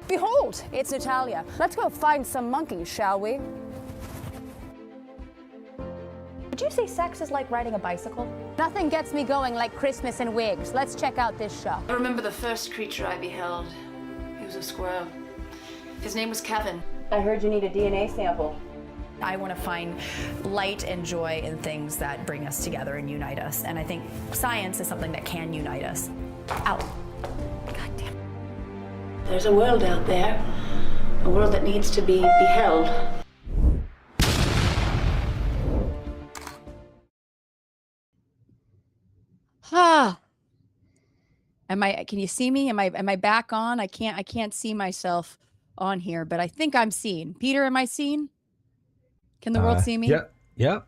Behold, it's Natalia. Let's go find some monkeys, shall we? Would you say sex is like riding a bicycle? Nothing gets me going like Christmas and wigs. Let's check out this show. I remember the first creature I beheld. He was a squirrel. His name was Kevin. I heard you need a DNA sample. I want to find light and joy in things that bring us together and unite us. And I think science is something that can unite us. Ow. God damn. There's a world out there, a world that needs to be beheld. Can you see me? Am I back on? I can't see myself on here, but I think I'm seen. Peter, am I seen? Can the world see me? Yeah,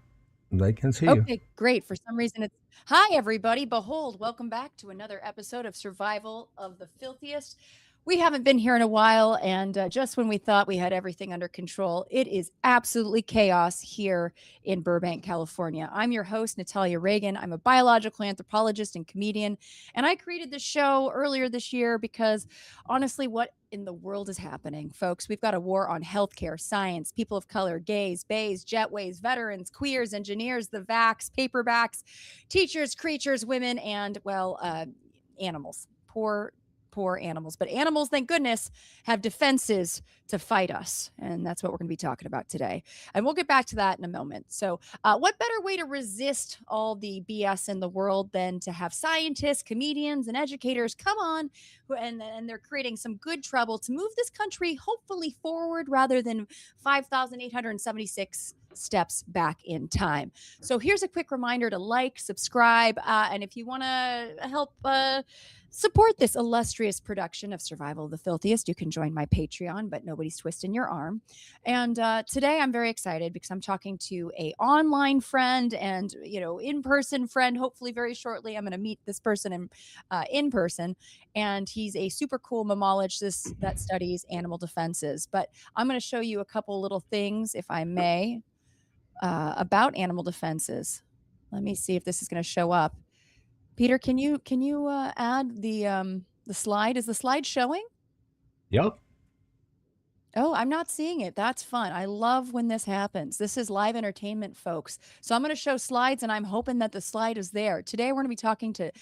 they can see you. Okay, great. For some reason it's hi everybody. Behold, welcome back to another episode of Survival of the Filthiest. We haven't been here in a while, and just when we thought we had everything under control, it is absolutely chaos here in Burbank, California. I'm your host, Natalia Reagan. I'm a biological anthropologist and comedian, and I created this show earlier this year because, honestly, what in the world is happening, folks? We've got a war on healthcare, science, people of color, gays, bays, jetways, veterans, queers, engineers, the vax, paperbacks, teachers, creatures, women, and, well, animals. Poor animals, but animals, thank goodness, have defenses to fight us, and that's what we're going to be talking about today, and we'll get back to that in a moment. So what better way to resist all the BS in the world than to have scientists, comedians, and educators come on and they're creating some good trouble to move this country hopefully forward rather than 5,876 steps back in time. So here's a quick reminder to like, subscribe, and if you want to help support this illustrious production of Survival of the Filthiest, you can join my Patreon, but nobody's twisting your arm. And today I'm very excited because I'm talking to a online friend and, in-person friend. Hopefully very shortly, I'm going to meet this person in person. And he's a super cool mammologist that studies animal defenses. But I'm going to show you a couple little things, if I may, about animal defenses. Let me see if this is going to show up. Peter, can you add the slide? Is the slide showing? Yep. Oh, I'm not seeing it. That's fun. I love when this happens. This is live entertainment, folks. So I'm going to show slides, and I'm hoping that the slide is there. Today, we're going to be talking to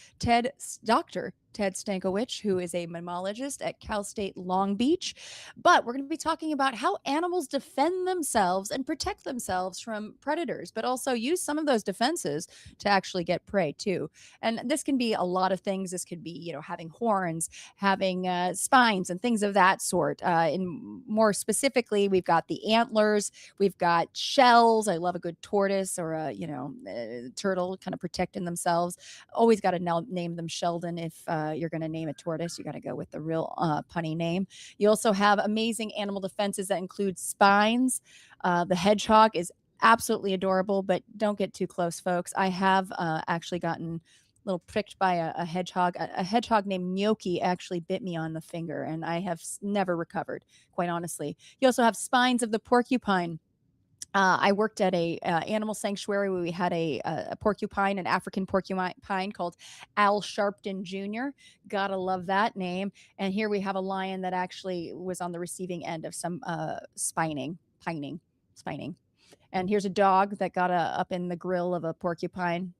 Dr. Ted Stankowich, who is a mammologist at Cal State Long Beach. But we're going to be talking about how animals defend themselves and protect themselves from predators, but also use some of those defenses to actually get prey too. And this can be a lot of things. This could be, having horns, having spines, and things of that sort. And more specifically, we've got the antlers, we've got shells. I love a good tortoise or a turtle kind of protecting themselves. Always got to name them Sheldon if you're going to name a tortoise. You got to go with the real punny name. You also have amazing animal defenses that include spines. The hedgehog is absolutely adorable, but don't get too close, folks. I have actually gotten a little pricked by a hedgehog. A hedgehog named Gnocchi actually bit me on the finger, and I have never recovered, quite honestly. You also have spines of the porcupine. I worked at a animal sanctuary where we had a porcupine, an African porcupine called Al Sharpton Jr. Gotta love that name. And here we have a lion that actually was on the receiving end of some spining. And here's a dog that got up in the grill of a porcupine.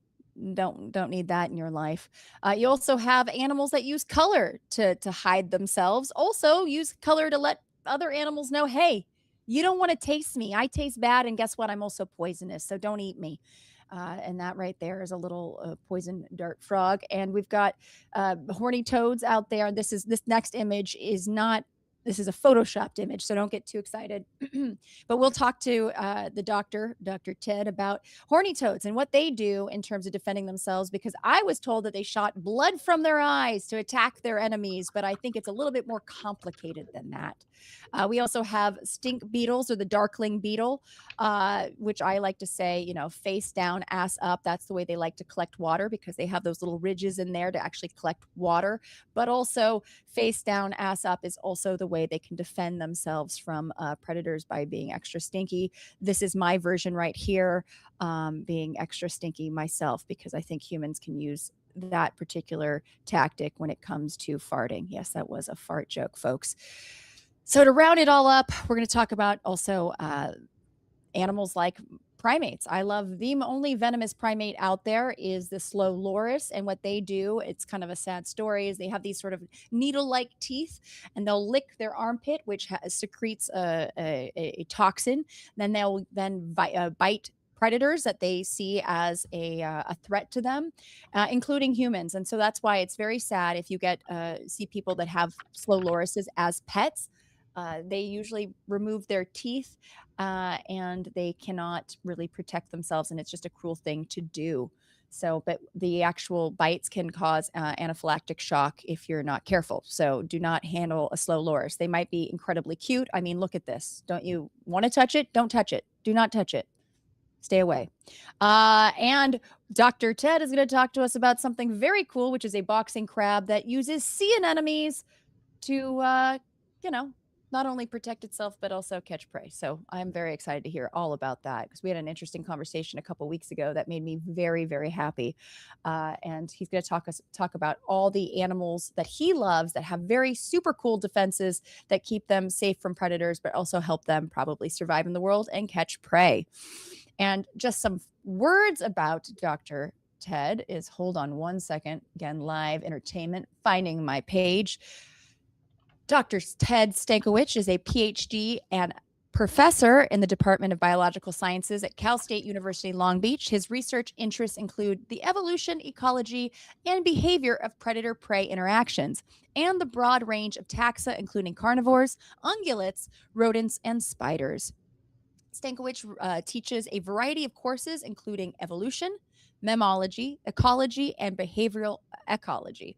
Don't need that in your life. You also have animals that use color to hide themselves. Also use color to let other animals know, hey, you don't want to taste me. I taste bad, and guess what? I'm also poisonous, so don't eat me. And that right there is a little poison dart frog. And we've got horny toads out there. This next image is not. This is a photoshopped image, so don't get too excited. But we'll talk to the Dr. Ted, about horny toads and what they do in terms of defending themselves, because I was told that they shot blood from their eyes to attack their enemies, but I think it's a little bit more complicated than that. We also have stink beetles, or the darkling beetle, which I like to say, face down, ass up. That's the way they like to collect water, because they have those little ridges in there to actually collect water. But also face down, ass up is also the way they can defend themselves from predators, by being extra stinky. This is my version right here, being extra stinky myself, because I think humans can use that particular tactic when it comes to farting. Yes, that was a fart joke, folks. So to round it all up, we're going to talk about also animals like primates. I love the only venomous primate out there is the slow loris, and what they do, it's kind of a sad story, is they have these sort of needle-like teeth, and they'll lick their armpit, which secretes a toxin. Then they'll bite predators that they see as a threat to them, including humans. And so that's why it's very sad if you see people that have slow lorises as pets. They usually remove their teeth and they cannot really protect themselves, and it's just a cruel thing to do. So, but the actual bites can cause anaphylactic shock if you're not careful. So do not handle a slow loris. They might be incredibly cute. I mean, look at this. Don't you want to touch it? Don't touch it. Do not touch it. Stay away. And Dr. Ted is going to talk to us about something very cool, which is a boxing crab that uses sea anemones to, not only protect itself, but also catch prey. So I'm very excited to hear all about that, because we had an interesting conversation a couple weeks ago that made me very, very happy. And he's going to talk about all the animals that he loves that have very super cool defenses that keep them safe from predators, but also help them probably survive in the world and catch prey. And just some words about Dr. Ted is, hold on one second, again, live entertainment, finding my page. Dr. Ted Stankowich is a Ph.D. and professor in the Department of Biological Sciences at Cal State University, Long Beach. His research interests include the evolution, ecology, and behavior of predator-prey interactions, and the broad range of taxa, including carnivores, ungulates, rodents, and spiders. Stankowich teaches a variety of courses, including evolution, mammalogy, ecology, and behavioral ecology.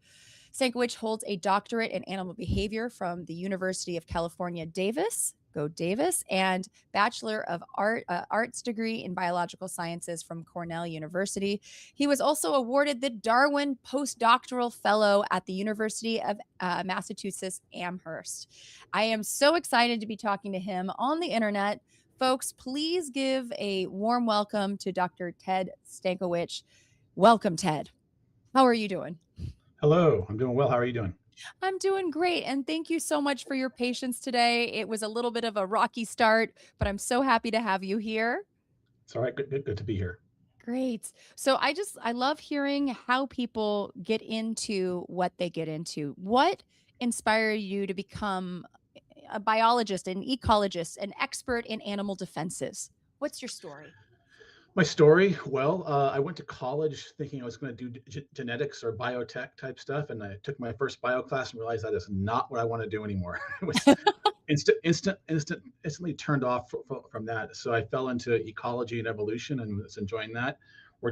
Stankowich holds a doctorate in animal behavior from the University of California, Davis, go Davis, and Bachelor of Arts degree in biological sciences from Cornell University. He was also awarded the Darwin Postdoctoral Fellow at the University of Massachusetts Amherst. I am so excited to be talking to him on the internet. Folks, please give a warm welcome to Dr. Ted Stankowich. Welcome, Ted. How are you doing? Hello, I'm doing well. How are you doing? I'm doing great. And thank you so much for your patience today. It was a little bit of a rocky start, but I'm so happy to have you here. It's all right. Good to be here. Great. So I love hearing how people get into what they get into. What inspired you to become a biologist, an ecologist, an expert in animal defenses? What's your story? My story, well, I went to college thinking I was going to do genetics or biotech type stuff, and I took my first bio class and realized that is not what I want to do anymore. It was instantly turned off from that. So I fell into ecology and evolution and was enjoying that.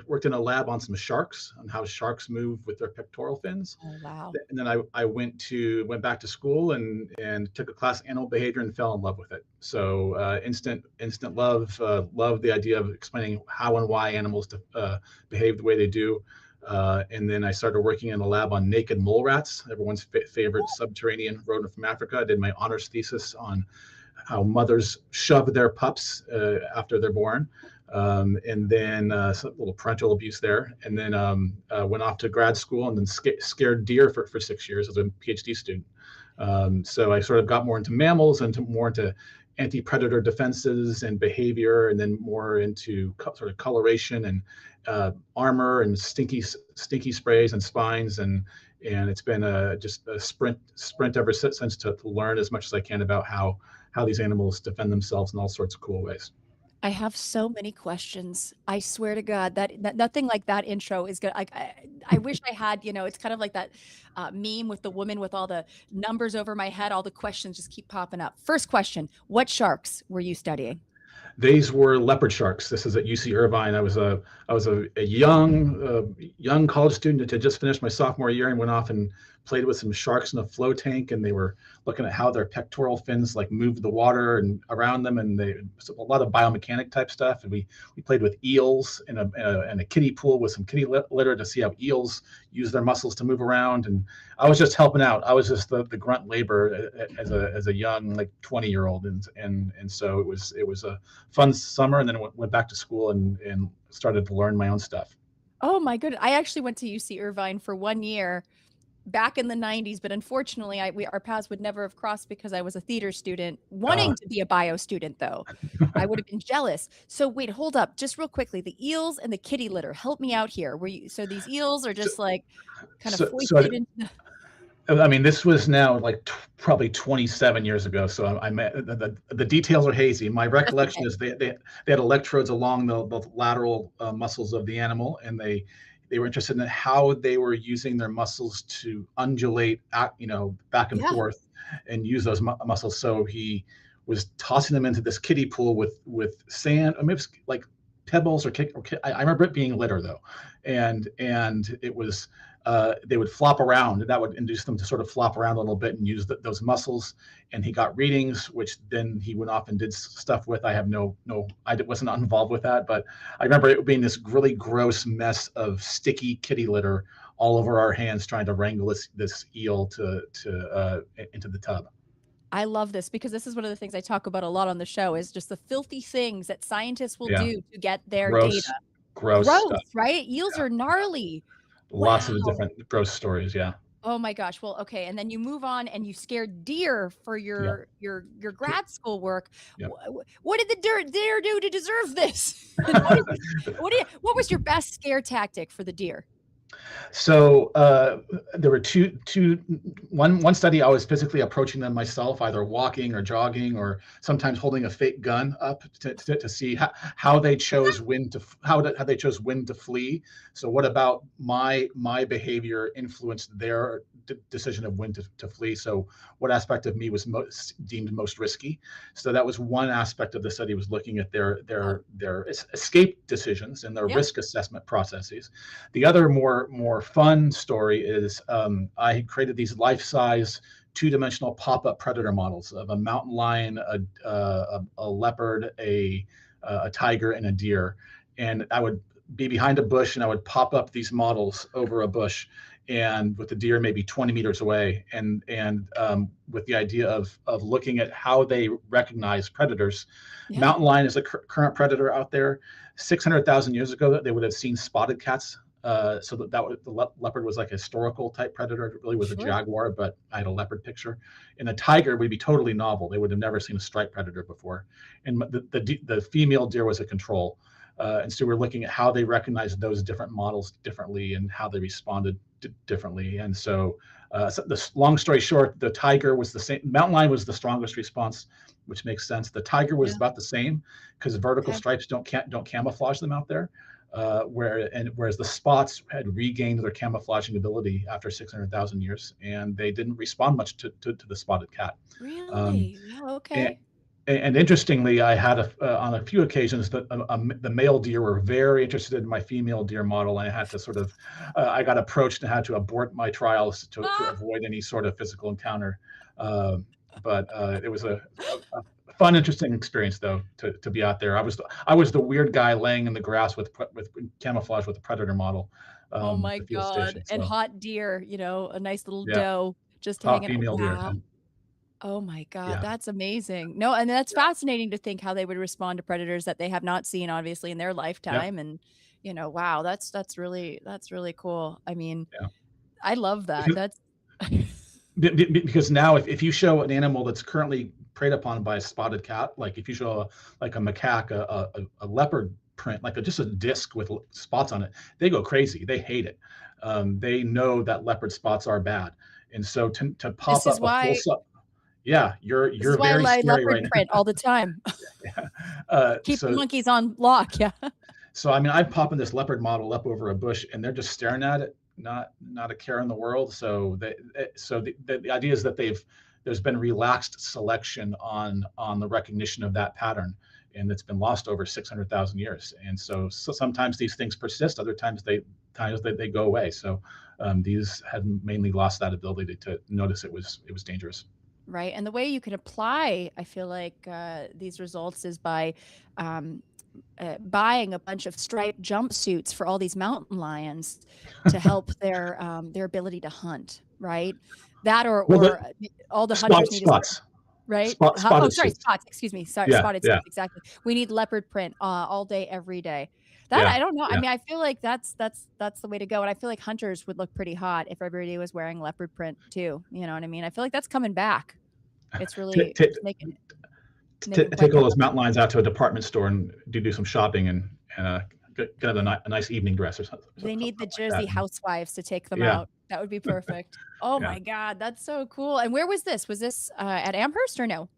Worked in a lab on some sharks, on how sharks move with their pectoral fins. Oh, wow. And then I went back to school and took a class in animal behavior and fell in love with it. So instant love the idea of explaining how and why animals behave the way they do. And then I started working in a lab on naked mole rats, everyone's favorite subterranean rodent from Africa. I did my honors thesis on how mothers shove their pups after they're born. And then some little parental abuse there, and then went off to grad school and then scared deer for 6 years as a PhD student. So I sort of got more into mammals and more into anti-predator defenses and behavior, and then more into sort of coloration and armor and stinky sprays and spines, and it's been just a sprint ever since to learn as much as I can about how these animals defend themselves in all sorts of cool ways. I have so many questions. I swear to God that nothing like that intro is good. Like I wish I had, it's kind of like that meme with the woman with all the numbers over my head. All the questions just keep popping up. First question: what sharks were you studying? These were leopard sharks. This is at UC Irvine. I was a young college student that had just finished my sophomore year and went off and played with some sharks in a flow tank, and they were looking at how their pectoral fins like moved the water and around them, and a lot of biomechanic type stuff. And we played with eels in a kiddie pool with some kitty litter to see how eels use their muscles to move around. And I was just helping out. I was just the grunt labor as a young 20-year-old, and so it was a fun summer, and then went back to school and started to learn my own stuff. Oh my goodness! I actually went to UC Irvine for 1 year back in the 90s, but unfortunately our paths would never have crossed because I was a theater student wanting to be a bio student though. I would have been jealous. So wait, hold up, just real quickly, the eels and the kitty litter, help me out here. So these eels are just like kind of foisted into the... I mean, this was now like probably 27 years ago. So the details are hazy. My recollection is they had electrodes along the lateral muscles of the animal, and they were interested in how they were using their muscles to undulate, back and forth, and use those muscles. So he was tossing them into this kiddie pool with sand. I mean, it was like pebbles or I remember it being litter though, and it was. They would flop around, and that would induce them to sort of flop around a little bit and use those muscles. And he got readings, which then he went off and did stuff with. I have I wasn't involved with that, but I remember it being this really gross mess of sticky kitty litter all over our hands, trying to wrangle this eel into the tub. I love this because this is one of the things I talk about a lot on the show, is just the filthy things that scientists will do to get their data. Gross stuff. Right? Eels are gnarly. Lots of different gross stories. Yeah. Oh my gosh. Well, okay. And then you move on and you scared deer for your grad school work. Yep. What did the deer do to deserve this? What was your best scare tactic for the deer? So there were one study, I was physically approaching them myself, either walking or jogging, or sometimes holding a fake gun up to see how they chose when to flee. So what about my behavior influenced their decision of when to flee? So what aspect of me was deemed most risky? So that was one aspect of the study, was looking at their escape decisions and their risk assessment processes. The other more fun story is I had created these life-size two-dimensional pop-up predator models of a mountain lion, a leopard, a tiger, and a deer. And I would be behind a bush, and I would pop up these models over a bush, and with the deer maybe 20 meters away, and with the idea of looking at how they recognize predators. Yeah. Mountain lion is a current predator out there. 600,000 years ago, they would have seen spotted cats. So the leopard was like a historical type predator. It really was a jaguar, but I had a leopard picture. And a tiger would be totally novel. They would have never seen a striped predator before. And the female deer was a control. And so we're looking at how they recognized those different models differently and how they responded differently. And so the long story short, the tiger was the same. Mountain lion was the strongest response, which makes sense. The tiger was about the same, because vertical stripes don't camouflage them out there. Whereas the spots had regained their camouflaging ability after 600,000 years, and they didn't respond much to the spotted cat. Really? Okay. And interestingly, I had on a few occasions that the male deer were very interested in my female deer model, and I had to sort of, I got approached and had to abort my trials to avoid any sort of physical encounter. But it was a fun, interesting experience, though, to be out there. I was the weird guy laying in the grass with camouflage with a predator model. Oh my God! Station, so. And hot deer, a nice little doe just hot hanging out. Wow. Deer. Oh my God, that's amazing. No, and that's fascinating to think how they would respond to predators that they have not seen, obviously, in their lifetime. And wow, that's really cool. I mean, I love that. That's because now if you show an animal that's currently preyed upon by a spotted cat, like if you show a macaque, a leopard print, like just a disc with spots on it, they go crazy. They hate it. They know that leopard spots are bad, and so to pop up a full you're very scary right now. Print all the time. Keep the monkeys on lock. Yeah. So I mean, I'm popping this leopard model up over a bush, and they're just staring at it, not a care in the world. So the idea is that there's been relaxed selection on the recognition of that pattern, and it's been lost over 600,000 years. And so sometimes these things persist, other times they go away. So these had mainly lost that ability to notice it was dangerous. Right. And the way you can apply, I feel like, these results is by buying a bunch of striped jumpsuits for all these mountain lions to help their ability to hunt. Right. That or all the hunters need spots. right? Oh, Spotted sorry, suits. spots. Excuse me. Sorry, Yeah, spotted yeah, suits. Exactly. We need leopard print all day, every day. That yeah, I don't know. I yeah. mean, I feel like that's the way to go. And I feel like hunters would look pretty hot if everybody was wearing leopard print too. You know what I mean? I feel like that's coming back. It's Take really take it's making quite take the all those comeback. mountain lions out to a department store and do some shopping and get a nice evening dress or They something need the like that. Jersey housewives to take them Yeah, out. That would be perfect. Oh yeah. my God, that's so cool. And where was this? Was this at Amherst or no?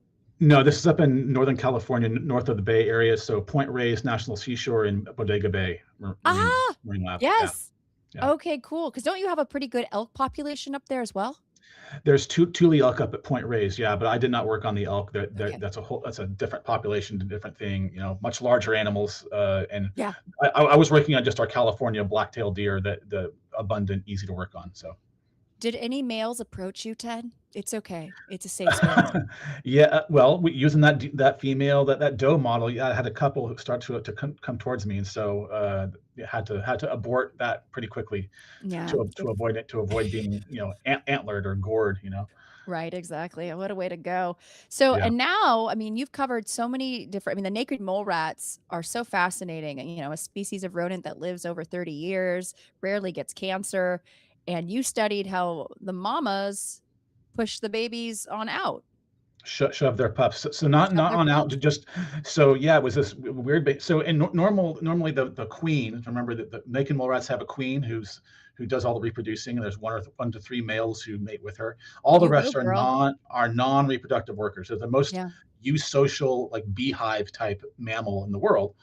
No, this is up in Northern California, north of the Bay Area. So Point Reyes National Seashore in Bodega Bay Ah, Marine Lab. Yeah, yes. yeah. Okay, cool. Because don't you have a pretty good elk population up there as well? There's Tule elk up at Point Reyes. Yeah, but I did not work on the elk. Okay. That's a different population, a different thing. Much larger animals. And Yeah. I was working on just our California black-tailed deer, the abundant, easy to work on. So. Did any males approach you, Ted? It's okay. It's a safe space. Yeah, well, using that female, that doe model, yeah, I had a couple who start to come towards me, and so had to abort that pretty quickly Yeah. to avoid being antlered or gored. Right, exactly. What a way to go. So, Yeah, and now, I mean, you've covered so many different, I mean, the naked mole rats are so fascinating. A species of rodent that lives over 30 years, rarely gets cancer. And you studied how the mamas push the babies on out, shove their pups. So not shove their on out, pups. just so yeah, it was this weird. So in normally the queen. Remember that the naked mole rats have a queen who does all the reproducing, and there's one to three males who mate with her. All the You go, rest are girl. non-reproductive workers. They're the most Yeah. eusocial, like beehive type mammal in the world.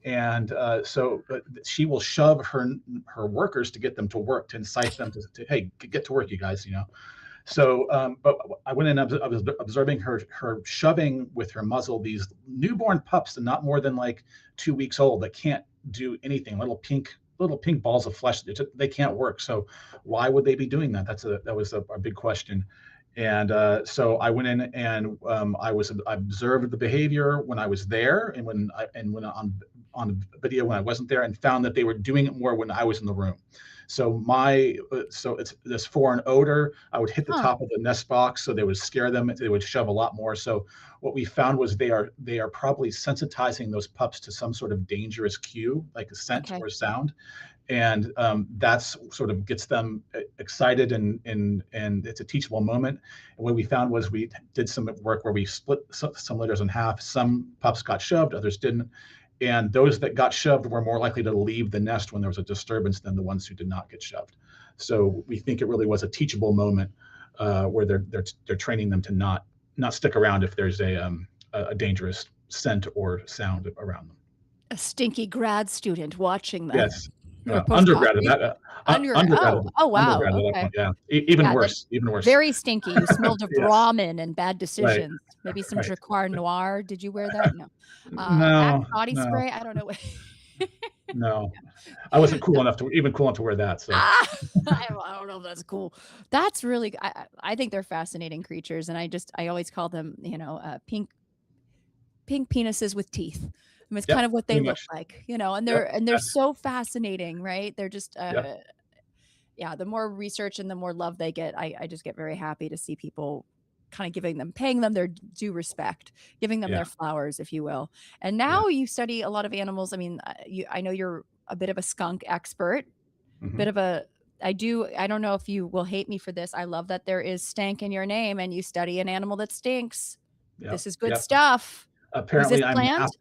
And so she will shove her workers to get them to work, to incite them to hey, get to work, you guys. So, but I went in. I was observing her shoving with her muzzle these newborn pups, and not more than like 2 weeks old, that can't do anything. Little pink balls of flesh. They can't work. So, why would they be doing that? That was a big question. And so I went in and I observed the behavior when I was there, and when on video when I wasn't there, and found that they were doing it more when I was in the room. So it's this foreign odor. I would hit the Huh. top of the nest box, so they would scare them. They would shove a lot more. So what we found was they are probably sensitizing those pups to some sort of dangerous cue, like a scent Okay. or sound, and that's sort of gets them excited, and it's a teachable moment. And what we found was we did some work where we split some litters in half. Some pups got shoved, others didn't. And those that got shoved were more likely to leave the nest when there was a disturbance than the ones who did not get shoved. So we think it really was a teachable moment where they're training them to not stick around if there's a dangerous scent or sound around them. A stinky grad student watching them. Yes, Or undergrad at postdoc. that. Oh, wow. Undergrad at that Okay. point. Yeah, even Yeah, worse. Even worse. very stinky. You smelled of Yes. ramen and bad Right. decisions. Maybe some Right. Jacquard Noir. Did you wear that? No. Axe No. body No. spray. I don't know what. No. I wasn't cool enough to wear that. So. I don't know if that's cool. That's really. I think they're fascinating creatures, and I always call them pink penises with teeth. I mean, it's Yep, kind of what they pretty look much. like, and Yep. they're so fascinating, right? They're just Yep. yeah, the more research and the more love they get, I just get very happy to see people kind of paying them their due respect, giving them Yeah. their flowers, if you will. And Yeah. now you study a lot of animals. I mean, I know you're a bit of a skunk expert, bit Mhm. of a I don't know if you will hate me for this. I love that there is stank in your name and you study an animal that stinks. Yep. This is good Yep. stuff. Was this Apparently, I'm planned?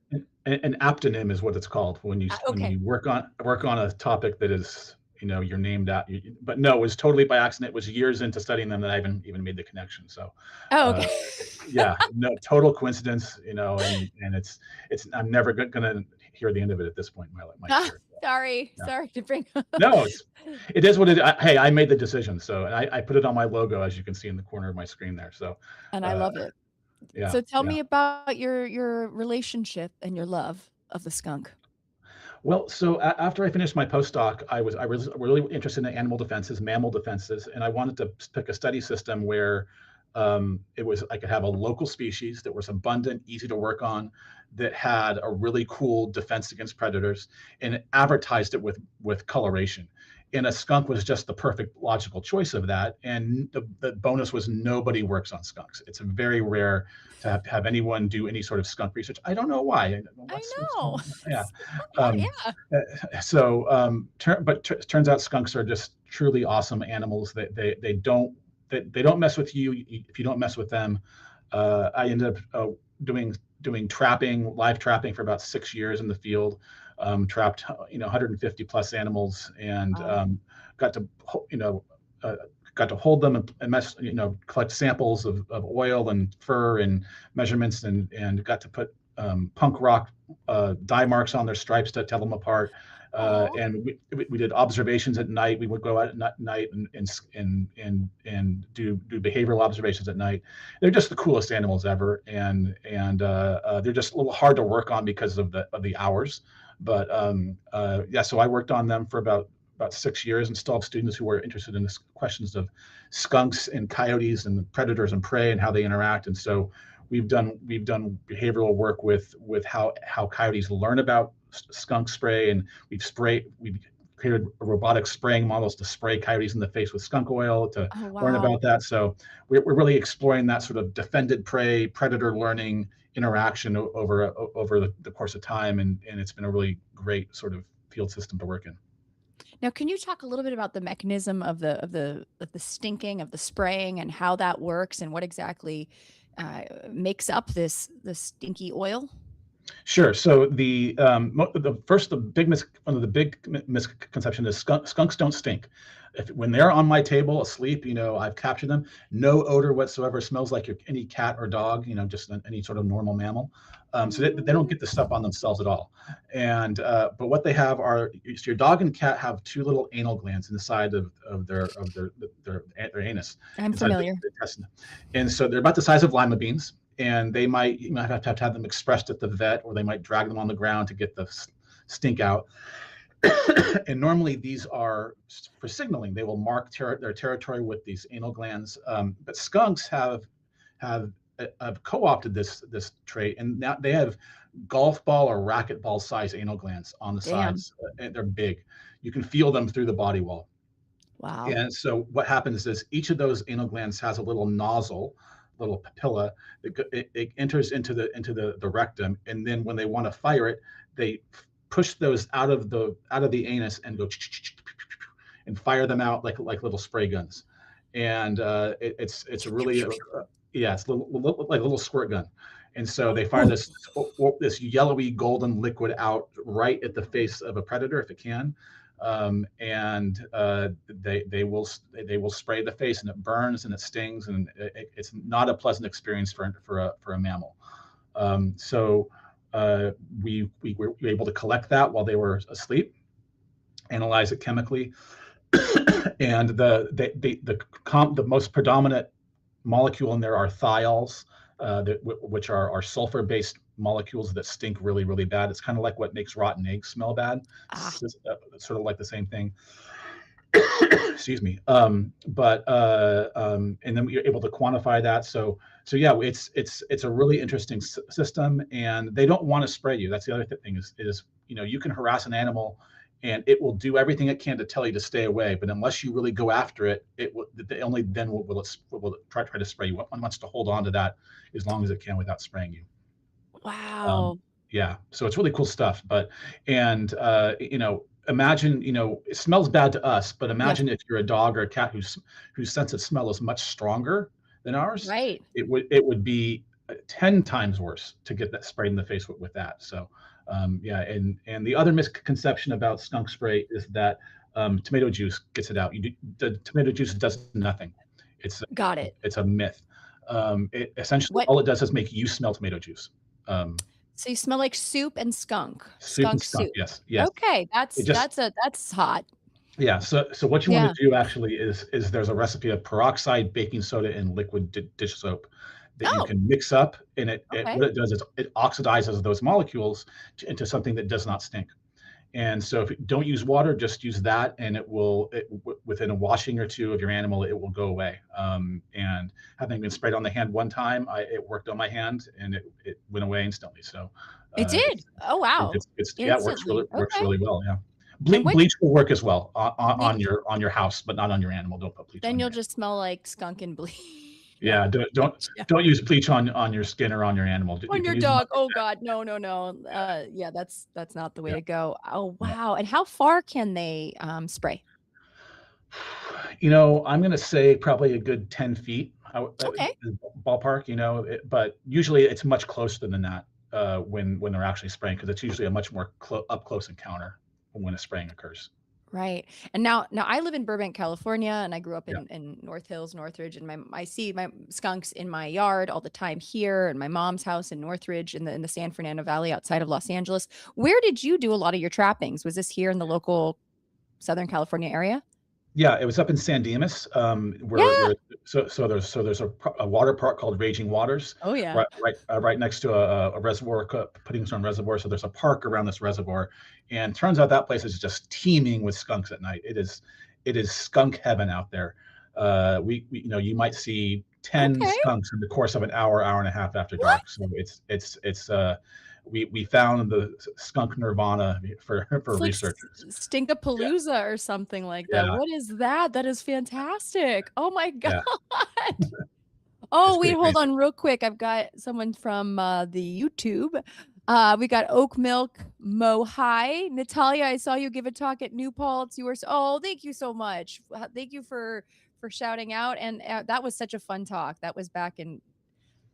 an aptonym is what it's called when Okay. you work on a topic that is you're named at. But no, it was totally by accident. It was years into studying them that I even made the connection. So, Oh, uh, okay. yeah, no, total coincidence. And it's I'm never gonna hear the end of it at this point in my career. Sorry Yeah. sorry to bring No, it is what it. Hey, I made the decision, so and I put it on my logo, as you can see in the corner of my screen there. So, and I uh, love it. yeah, So tell yeah. me about your relationship and your love of the skunk. Well, so after I finished my postdoc, I was really interested in animal defenses, mammal defenses, and I wanted to pick a study system where I could have a local species that was abundant, easy to work on, that had a really cool defense against predators, and it advertised it with coloration. and a skunk was just the perfect logical choice of that. And the bonus was nobody works on skunks. It's very rare to have anyone do any sort of skunk research. I don't know why. I know. Yeah. Yeah. Turns out skunks are just truly awesome animals. They don't mess with you if you don't mess with them. I ended up doing trapping, live trapping for about 6 years in the field. Trapped 150 plus animals, and got to hold them and mess, collect samples of oil and fur and measurements, and got to put punk rock dye marks on their stripes to tell them apart. And we did observations at night. We would go out at night and do behavioral observations at night. They're just the coolest animals ever, and they're just a little hard to work on because of the hours. But so I worked on them for about 6 years, and still have students who are interested in the questions of skunks and coyotes and predators and prey and how they interact. And so we've done behavioral work with how coyotes learn about skunk spray, and we've created robotic spraying models to spray coyotes in the face with skunk oil to learn about that. So we're really exploring that sort of defended prey predator learning interaction over the course of time, and it's been a really great sort of field system to work in. Now, can you talk a little bit about the mechanism of the stinking, of the spraying, and how that works, and what exactly makes up this stinky oil? Sure. So one of the big misconception is skunks don't stink. When they're on my table asleep, I've captured them. No odor whatsoever. Smells like any cat or dog. Just any sort of normal mammal. So they don't get the stuff on themselves at all. And but what they have so your dog and cat have two little anal glands inside of their anus. I'm familiar. And so they're about the size of lima beans. And you might have to have them expressed at the vet, or they might drag them on the ground to get the stink out. And normally these are for signaling. They will mark their territory with these anal glands. But skunks have co-opted this trait, and now they have golf ball or racquetball size anal glands on the sides. And they're big. You can feel them through the body wall. Wow. And so what happens is each of those anal glands has a little nozzle, little papilla. It enters into the rectum, and then when they want to fire it, they push those out of the anus and go and fire them out like little spray guns. And it's a really it's like a little squirt gun. And so they fire this yellowy golden liquid out right at the face of a predator if it can. And they will spray the face, and it burns and it stings, and it's not a pleasant experience for a mammal. So we were able to collect that while they were asleep, analyze it chemically, and the most predominant molecule in there are thiols, which are sulfur-based molecules that stink really, really bad. It's kind of like what makes rotten eggs smell bad. It's sort of like the same thing. Excuse me. And then we are able to quantify that. So yeah, it's a really interesting system, and they don't want to spray you. That's the other thing is you can harass an animal, and it will do everything it can to tell you to stay away. But unless you really go after it, only then will it try to spray you. One wants to hold on to that as long as it can without spraying you. Wow. Yeah. So it's really cool stuff. Imagine, it smells bad to us, but imagine if you're a dog or a cat whose sense of smell is much stronger than ours. Right. It would be 10 times worse to get that sprayed in the face with that. So and the other misconception about skunk spray is that tomato juice gets it out. The tomato juice does nothing. Got it. It's a myth. Essentially all it does is make you smell tomato juice. So you smell like soup and skunk. Skunk. Yes. Okay, that's hot. Yeah. So what you want to do actually is there's a recipe of peroxide, baking soda, and liquid dish soap that you can mix up, and what it does is it oxidizes those molecules into something that does not stink. And so if you don't use water, just use that, and within a washing or two of your animal, it will go away. And having been sprayed on the hand one time, it worked on my hand, and it went away instantly. So it did. Oh wow! It works really well. Yeah. And what Bleach will work as well bleach? on your house, but not on your animal. Don't put bleach Then on you'll your just smell like skunk and bleach. No, Yeah, yeah. don't use bleach on your skin or on your animal. You On can your use them dog. Oh God, no, no, no. Yeah, that's not the way yeah, to go. Oh yeah. wow. And how far can they spray? I'm going to say probably a good 10 feet Okay. ballpark, but usually it's much closer than that when they're actually spraying, because it's usually a much more up close encounter when a spraying occurs. Right. And now I live in Burbank, California, and I grew up Yeah. in North Hills, Northridge, and I see my skunks in my yard all the time here, and my mom's house in Northridge in the San Fernando Valley outside of Los Angeles. Where did you do a lot of your trappings? Was this here in the local Southern California area? Yeah, it was up in San Dimas, Yeah. where there's a water park called Raging Waters, Oh yeah. right next to a reservoir, Pudding Stone Reservoir. So there's a park around this reservoir, and turns out that place is just teeming with skunks at night. It is skunk heaven out there. You might see 10 Okay. skunks in the course of an hour and a half after dark. So we found the skunk nirvana for It's like researchers. Yeah, Stinkapalooza or something like that. yeah, What is that? That is fantastic. Oh my God. yeah. It's Oh, wait, pretty hold crazy. on real quick. I've got someone from the YouTube. We got Oak Milk Mo Hi. Natalia, I saw you give a talk at New Paltz. You were oh, thank you so much. Thank you for shouting out. And that was such a fun talk. That was back in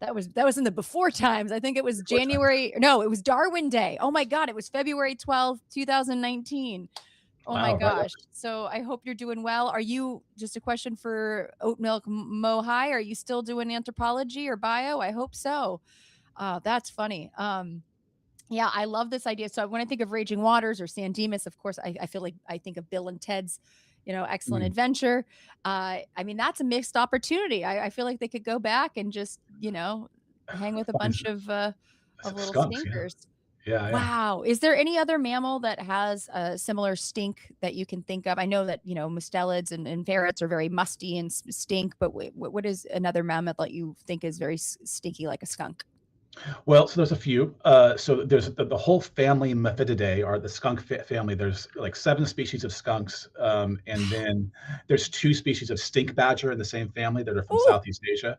that was in the before times. I think it was Four times. January. No, it was Darwin Day. Oh my God, it was February 12th, 2019. Oh my Wow, right gosh. So I hope you're doing well. Are you just a question for Oat Milk Mo Hi? Are you still doing anthropology or bio? I hope so. That's funny. Yeah, I love this idea. So when I think of Raging Waters or San Dimas, of course, I feel like I think of Bill and Ted's, excellent Mm, adventure. I mean, that's a mixed opportunity. I feel like they could go back and just, hang with a fun bunch of little skunks, yeah. stinkers. Yeah, yeah. Wow. Is there any other mammal that has a similar stink that you can think of? I know that, mustelids and ferrets are very musty and stink, but what is another mammal that you think is very stinky like a skunk? Well, so there's a few. So there's the whole family Mephididae, or the skunk family. There's like 7 species of skunks, and then there's 2 species of stink badger in the same family that are from Oh, Southeast Asia,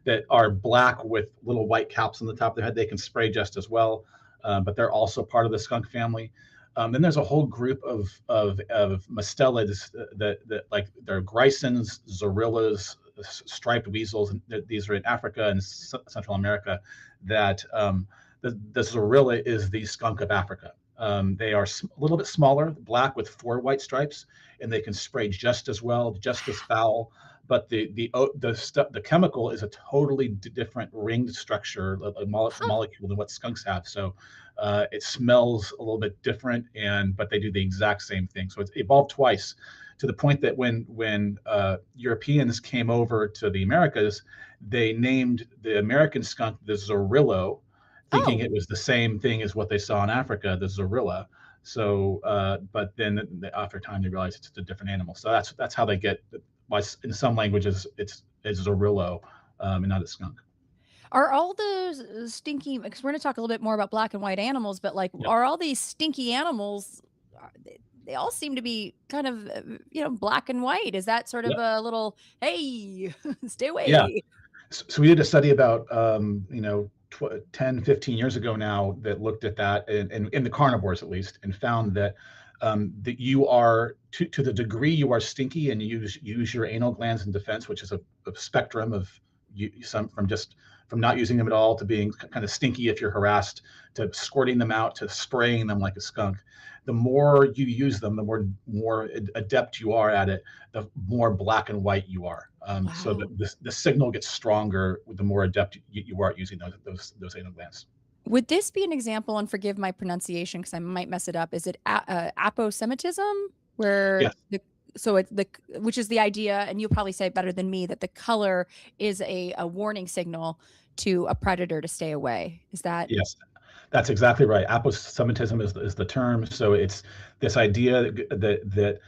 that are black with little white caps on the top of their head. They can spray just as well, but they're also part of the skunk family. Then there's a whole group of mustelids that like they're grisons, zorillas, striped weasels, and these are in Africa and Central America. That the zorilla is the skunk of Africa. They are a little bit smaller, black with 4 white stripes, and they can spray just as well, just as foul. But the chemical is a totally different ringed structure, a huh. molecule than what skunks have. So it smells a little bit different, but they do the exact same thing. So it's evolved twice, to the point that when Europeans came over to the Americas, they named the American skunk the Zorillo, thinking Oh, it was the same thing as what they saw in Africa, the Zorilla. So, but then after time they realized it's a different animal. So that's how they get. Why in some languages it's Zorillo, and not a skunk. are all the stinky, because we're going to talk a little bit more about black and white animals, but like, Yeah, are all these stinky animals, they all seem to be kind of, black and white. Is that sort of yeah, a little, hey, stay yeah. away? So we did a study about 10, 15 years ago now that looked at that in the carnivores at least, and found that you are to the degree you are stinky and use your anal glands in defense, which is a spectrum of some from not using them at all to being kind of stinky if you're harassed, to squirting them out, to spraying them like a skunk. The more you use them, the more adept you are at it, the more black and white you are. So Wow. the signal gets stronger the more adept you are at using those anal glands. Would this be an example, and forgive my pronunciation because I might mess it up? Is it aposematism, where Yes, so it's which is the idea, and you'll probably say it better than me, that the color is a warning signal to a predator to stay away. Is that? yes. That's exactly right. Aposematism is the term. So it's this idea that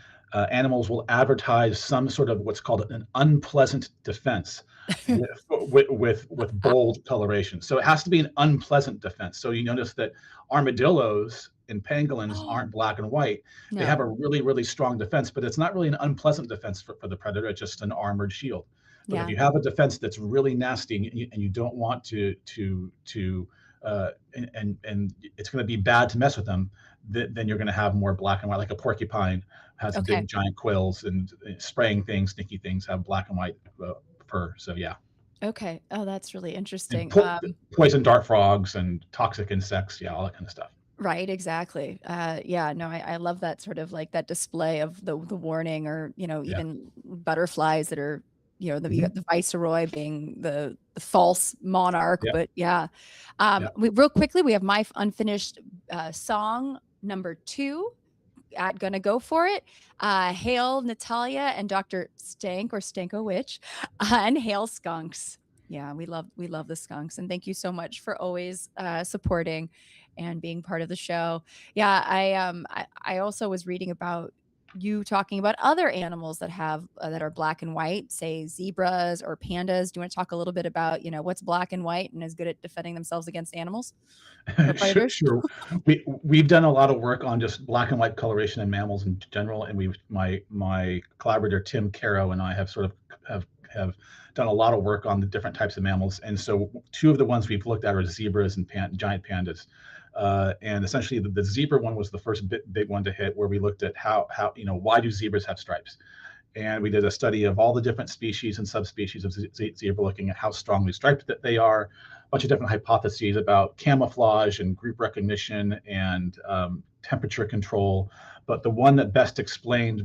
animals will advertise some sort of what's called an unpleasant defense with bold coloration. So it has to be an unpleasant defense. So you notice that armadillos and pangolins aren't black and white. They have No. a really, really strong defense, but it's not really an unpleasant defense for the predator. It's just an armored shield. But if Yeah. you have a defense that's really nasty and you don't want and it's going to be bad to mess with them, then you're going to have more black and white, like a porcupine has Okay. big giant quills, and spraying things, sneaky things have black and white fur. So yeah. Okay. Oh, that's really And interesting. poison dart frogs and toxic insects, yeah, all that kind of stuff. Right, exactly. Yeah, no, I love that sort of like that display of the warning, or Yeah. even butterflies that are, you Mhm. got the viceroy being the false monarch. Yeah. But yeah, Yeah. real quickly, we have my unfinished song number 2. Gonna go for it. Hail Natalia and Dr. Stankowich, and hail skunks. Yeah, we love the skunks, and thank you so much for always supporting and being part of the show. Yeah, I also was reading about you talking about other animals that have that are black and white, say zebras or pandas. Do you want to talk a little bit about what's black and white and is good at defending themselves against animals or Sure, predators? sure. We've done a lot of work on just black and white coloration in mammals in general, and my collaborator Tim Caro and I have sort of have done a lot of work on the different types of mammals. And so 2 of the ones we've looked at are zebras and giant pandas. And essentially the zebra one was the first big one to hit, where we looked at how why do zebras have stripes? And we did a study of all the different species and subspecies of zebra, looking at how strongly striped that they are, a bunch of different hypotheses about camouflage and group recognition and temperature control. But the one that best explained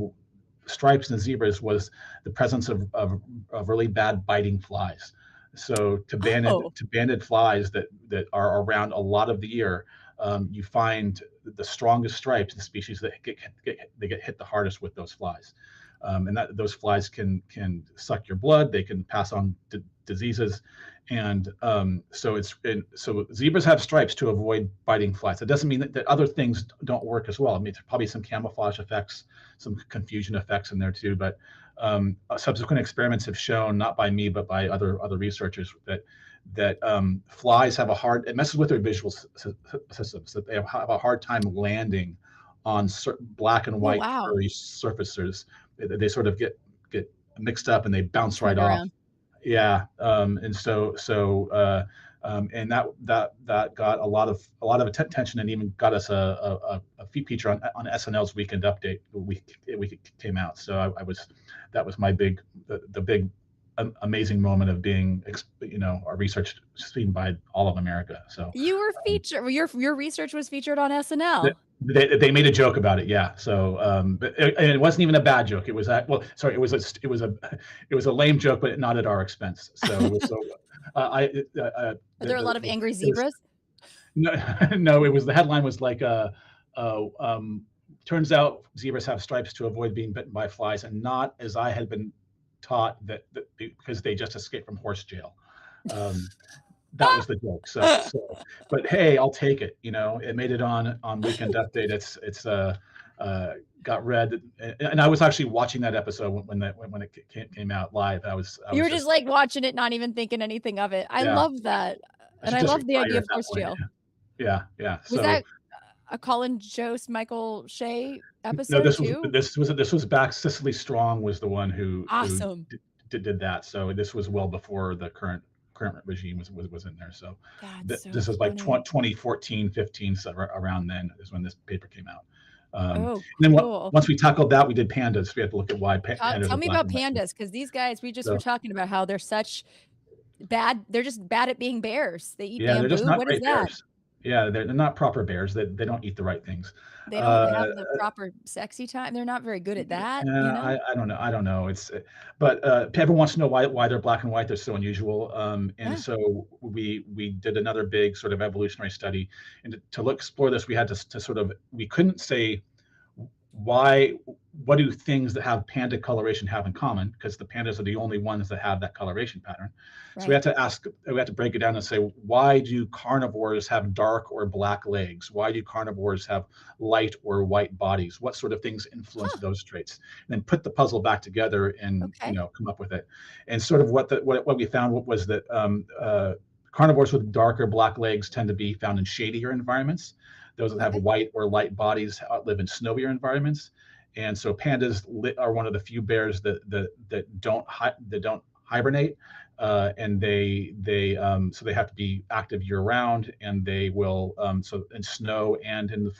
stripes in zebras was the presence of really bad biting flies. So to banded flies that are around a lot of the year, you find the strongest stripes in species that get hit the hardest with those flies. And that those flies can suck your blood. They can pass on diseases, and so zebras have stripes to avoid biting flies. That doesn't mean that other things don't work as well. I mean, there's probably some camouflage effects, some confusion effects in there too. But subsequent experiments have shown, not by me but by other researchers, that flies have it messes with their visual systems. That they have a hard time landing on black and white furry surfaces. They sort of get mixed up and they bounce right off. Yeah, and so and that got a lot of attention, and even got us a feature on SNL's Weekend Update the week it came out. So that was my big amazing moment of being our research seen by all of America. So you were featured. Your research was featured on SNL. They made a joke about it, yeah. So, but it wasn't even a bad joke. It was it was a lame joke, but not at our expense. So, Are there a lot of angry zebras? No, it was, the headline was like, turns out zebras have stripes to avoid being bitten by flies, and not as I had been taught that because they just escaped from horse jail. That was the joke. So, but hey, I'll take it. It made it on Weekend Update. It's got read, and I was actually watching that episode when it came out live. You were just like watching it, not even thinking anything of it. I love that, and I love the idea of horse jail. Yeah. Was that a Colin Jost, Michael Shea episode too? This was back. Cicely Strong was the one who did that. So this was well before the current regime was in there. So this was like 2014, 15, so around then is when this paper came out. And then once we tackled that, we did pandas. We had to look at why pandas. Tell me about pandas, because these guys, we just were talking about how they're such bad. They're just bad at being bears. They eat bamboo. They're just not what great is that? bears. Yeah, they're not proper bears. They don't eat the right things. They don't have the proper sexy time. They're not very good at that. I don't know. I don't know. But everyone wants to know why they're black and white. They're so unusual. So we did another big sort of evolutionary study, and to explore this, we had to we couldn't say what do things that have panda coloration have in common, because the pandas are the only ones that have that coloration pattern. Right. So we had to break it down and say, why do carnivores have dark or black legs? Why do carnivores have light or white bodies? What sort of things influence those traits? And then put the puzzle back together and come up with it. And sort of what we found was that carnivores with darker black legs tend to be found in shadier environments. Those that have white or light bodies live in snowier environments. And so pandas are one of the few bears that don't hibernate, and so they have to be active year round, and they will so in snow and in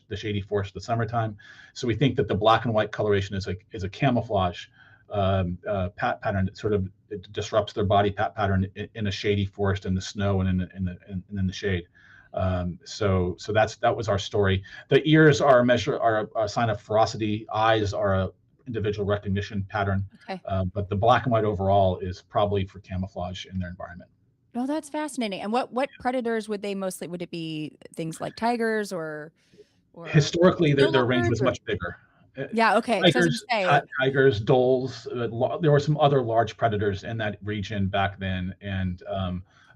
the shady forest in the summertime. So we think that the black and white coloration is a camouflage pattern that sort of it disrupts their body pattern in a shady forest in the snow and in the shade. So that was our story. The ears are a sign of ferocity. Eyes are a individual recognition pattern. Okay. But the black and white overall is probably for camouflage in their environment. Oh, that's fascinating. And what predators would it be things like tigers or Historically, no their range leopards, was or- much bigger. Yeah, okay. So I was gonna say, Tigers, dholes. There were some other large predators in that region back then, and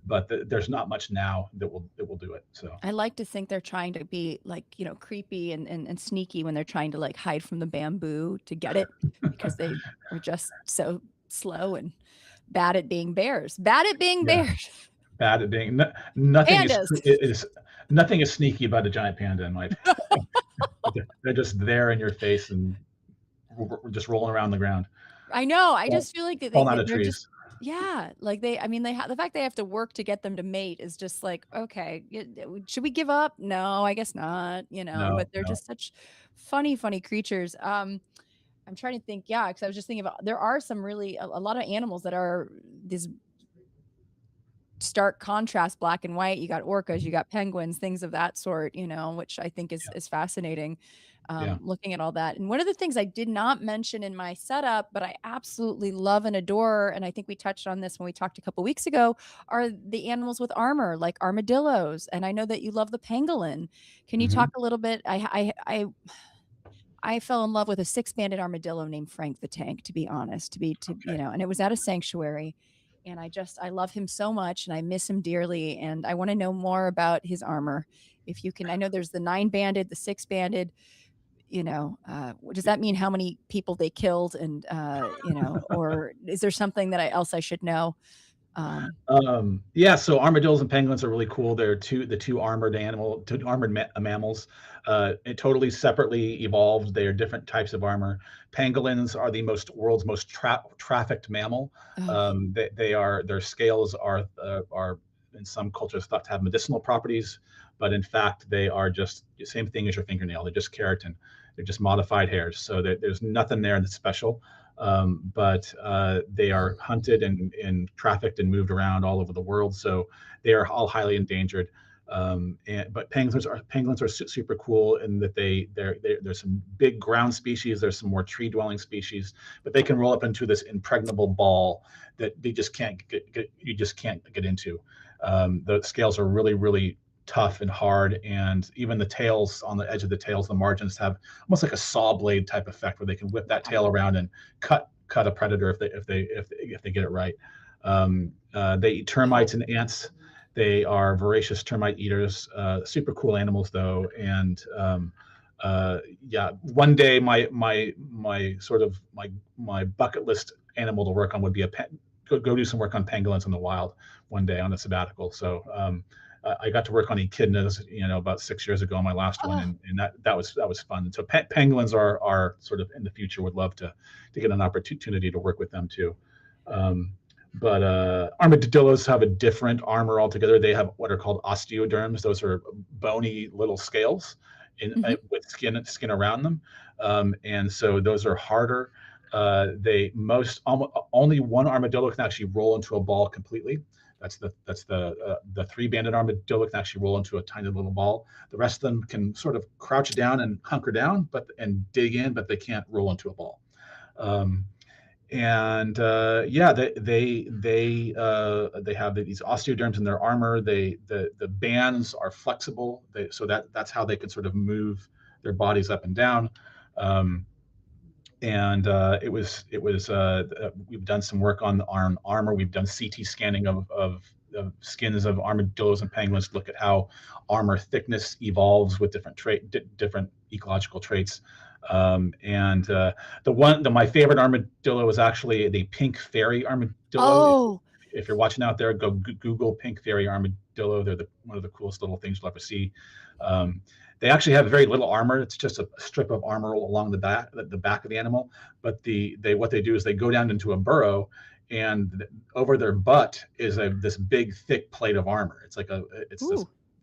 but there's not much now that will do it. So I like to think they're trying to be like, creepy and sneaky when they're trying to like hide from the bamboo to get it because they are just so slow and bad at being bears. Bad at being bears. Bad at being nothing Pandas. is nothing is sneaky about a giant panda in my opinion. They're just there in your face and just rolling around the ground. I know. I just feel like Falling out of they're trees. just, yeah, like they the fact they have to work to get them to mate is just like, okay, should we give up? No, I guess not, No, but they're no. just such funny creatures. I'm trying to think, yeah, because I was just thinking about there are some really a lot of animals that are these stark contrast, black and white. You got orcas, you got penguins, things of that sort, which I think is fascinating. Looking at all that. And one of the things I did not mention in my setup, but I absolutely love and adore, and I think we touched on this when we talked a couple weeks ago, are the animals with armor, like armadillos. And I know that you love the pangolin. Can you talk a little bit? I fell in love with a 6-banded armadillo named Frank the Tank, to be honest, and it was at a sanctuary. And I love him so much and I miss him dearly. And I want to know more about his armor. If you can, I know there's the 9-banded, the 6-banded, does that mean how many people they killed? And, or is there something that else I should know? So armadillos and penguins are really cool. They're the two armored mammals, totally separately evolved. They are different types of armor. Pangolins are the world's most trafficked mammal. Their scales are in some cultures thought to have medicinal properties, but in fact they are just the same thing as your fingernail. They're just keratin. They're just modified hairs. So there's nothing there that's special. But they are hunted and trafficked and moved around all over the world. So they are all highly endangered. But penguins are super cool in that there's some big ground species. There's some more tree dwelling species, but they can roll up into this impregnable ball that they just can't you just can't get into. The scales are really, really tough and hard, and even the tails on the edge of the tails, the margins have almost like a saw blade type effect where they can whip that tail around and cut a predator if they get it right. They eat termites and ants. They are voracious termite eaters. Super cool animals though, and one day my sort of my bucket list animal to work on would be go do some work on pangolins in the wild one day on a sabbatical. So I got to work on echidnas, about 6 years ago, my last one, and that was fun. And so pangolins are sort of in the future. Would love to get an opportunity to work with them too. But armadillos have a different armor altogether. They have what are called osteoderms. Those are bony little scales with skin around them, and so those are harder. Only one armadillo can actually roll into a ball completely. That's the 3-banded armadillo can actually roll into a tiny little ball. The rest of them can sort of crouch down and hunker down, and dig in, but they can't roll into a ball. They have these osteoderms in their armor. The bands are flexible, so that's how they can sort of move their bodies up and down. We've done some work on armor. We've done CT scanning of skins of armadillos and penguins to look at how armor thickness evolves with different ecological traits. My favorite armadillo is actually the pink fairy armadillo. Oh, if you're watching out there, go Google pink fairy armadillo. They're one of the coolest little things you'll ever see. They actually have very little armor. It's just a strip of armor along the back of the animal. But what they do is they go down into a burrow, and over their butt is this big thick plate of armor. It's like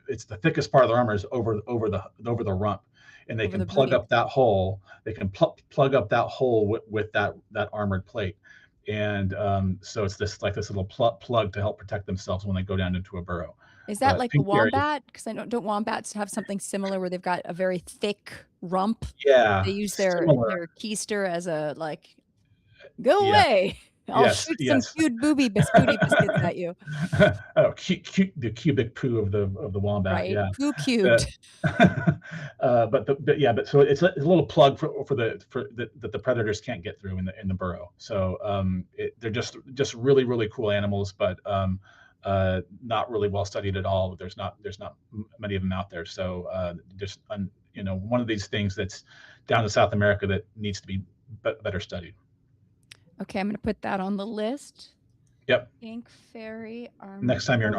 it's the thickest part of the armor is over the rump, and they can plug up that hole. They can plug up that hole with that armored plate, and so it's this little plug to help protect themselves when they go down into a burrow. Is that like a wombat? Because I don't wombats have something similar where they've got a very thick rump? Yeah, they use their keister as a go away. I'll shoot some cute booby biscuits at you. Oh, cute! The cubic poo of the wombat. Right, yeah, poo cubed. But so it's a little plug that the predators can't get through in the burrow. So they're just really, really cool animals, but not really well studied at all. There's not many of them out there. So one of these things that's down in South America that needs to be better studied. Okay, I'm going to put that on the list. Yep. Pink fairy armadillo. Next time you're in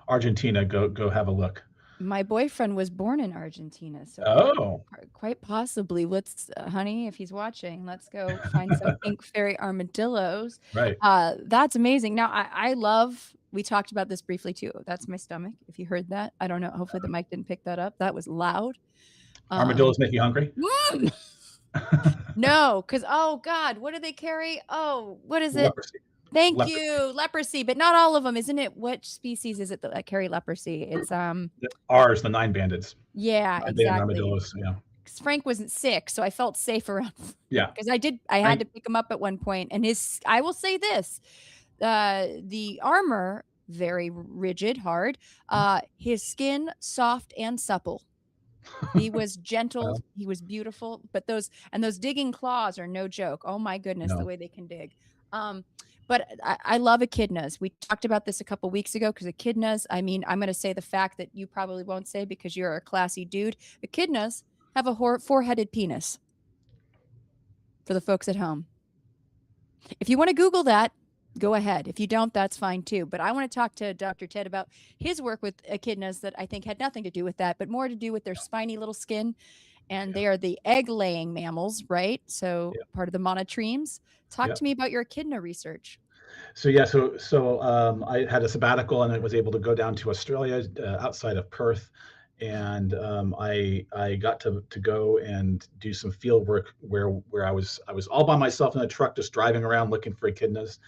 Argentina, go have a look. My boyfriend was born in Argentina, so quite possibly. Let's, honey, if he's watching, let's go find some pink fairy armadillos. Right. That's amazing. Now, I love. We talked about this briefly too. That's my stomach. If you heard that, I don't know. Hopefully the mic didn't pick that up. That was loud. Armadillos make you hungry? No, because oh God, what do they carry? Oh, what is it? Leprosy. Thank you, leprosy, but not all of them, isn't it? Which species is it that carry leprosy? It's ours, the 9 bandeds. Yeah, exactly. Armadillos, yeah. Because Frank wasn't sick, so I felt safe around. Yeah. Because I had to pick him up at one point, and I will say this, the armor very rigid, hard. His skin soft and supple. He was gentle. He was beautiful. But those digging claws are no joke. Oh my goodness, the way they can dig. But I love echidnas. We talked about this a couple weeks ago because echidnas, I mean, I'm going to say the fact that you probably won't say because you're a classy dude. Echidnas have a 4-headed penis. For the folks at home. If you want to Google that, go ahead. If you don't, that's fine too. But I want to talk to Dr. Ted about his work with echidnas that I think had nothing to do with that, but more to do with their spiny little skin. And they are the egg-laying mammals, right? So part of the monotremes. Talk to me about your echidna research. So I had a sabbatical and I was able to go down to Australia outside of Perth. And I got to go and do some field work where I was all by myself in a truck, just driving around looking for echidnas,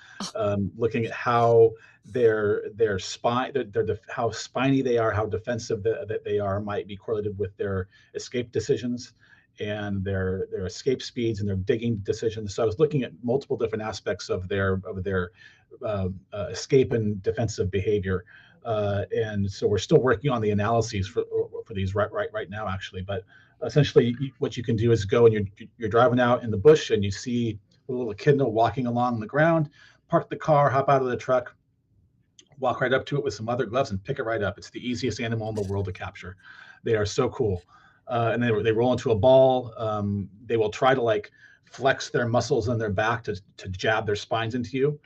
looking at how their spine, how spiny they are, how defensive that they are, might be correlated with their escape decisions and their escape speeds and their digging decisions. So I was looking at multiple different aspects of their escape and defensive behavior. And so we're still working on the analyses for these right now, actually. But essentially, what you can do is go and you're driving out in the bush and you see a little echidna walking along the ground, park the car, hop out of the truck, walk right up to it with some other gloves and pick it right up. It's the easiest animal in the world to capture. They are so cool. And they roll into a ball. They will try to flex their muscles in their back to jab their spines into you.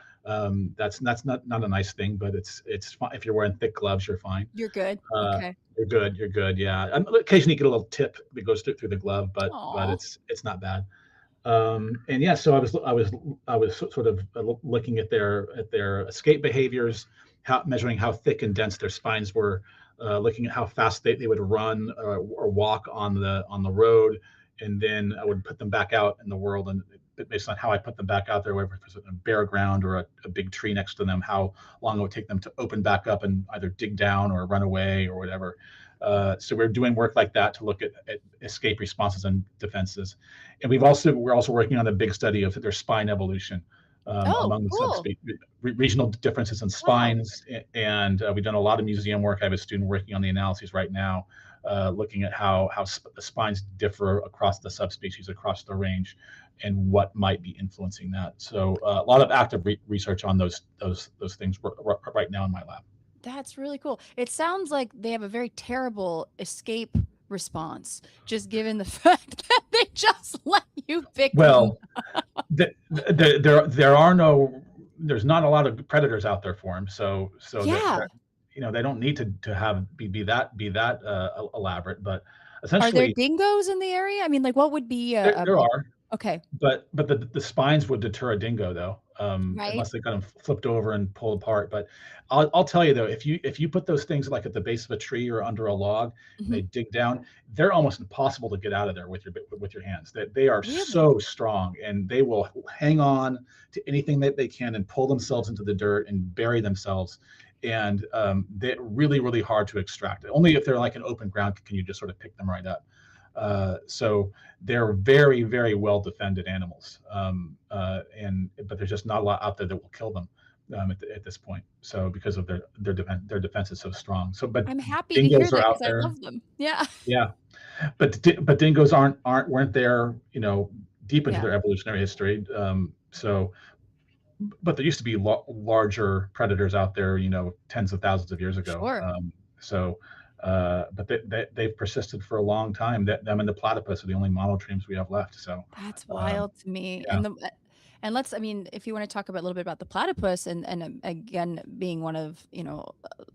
That's not a nice thing, but it's fine. If you're wearing thick gloves, you're fine. You're good. Okay. You're good. Yeah. Occasionally you get a little tip that goes through the glove, but it's not bad. And yeah, so I was sort of looking at their escape behaviors, measuring how thick and dense their spines were, looking at how fast they would run or walk on the road, and then I would put them back out in the world, and based on how I put them back out there, whether it's a bare ground or a big tree next to them, how long it would take them to open back up and either dig down or run away or whatever. So we're doing work like that to look at escape responses and defenses. And we're also working on a big study of their spine evolution among the subspecies, regional differences in spines. And we've done a lot of museum work. I have a student working on the analyses right now, looking at how the spines differ across the subspecies, across the range, and what might be influencing that. So a lot of active research on those things right now in my lab. That's really cool. It sounds like they have a very terrible escape response, just given the fact that they just let you pick them. There are no there's not a lot of predators out there for them. So Yeah. they don't need to have be that elaborate. But Are there essentially, dingoes in the area? I mean, like, what would be there are. okay, But the spines would deter a dingo though, right? unless they got them flipped over and pulled apart. But I'll tell you though, if you put those things like at the base of a tree or under a log, and Mhm. they dig down, they're almost impossible to get out of there with your hands. They are Really? so strong, and they will hang on to anything that they can and pull themselves into the dirt and bury themselves. And they're really, really hard to extract. Only if they're like an open ground can you just sort of pick them right up. So they're very, very well defended animals, but there's just not a lot out there that will kill them at this point. So because of their defense is so strong. So, but I'm happy to hear dingoes are that out because I there. love them. Yeah. Yeah, but dingoes weren't there, deep into Yeah. their evolutionary history. But there used to be larger predators out there, tens of thousands of years ago. Sure. But they've persisted for a long time. Them and the platypus are the only monotremes we have left. So, That's um, wild to me. yeah, And let's, I mean, if you want to talk about a little bit about the platypus and again being one of,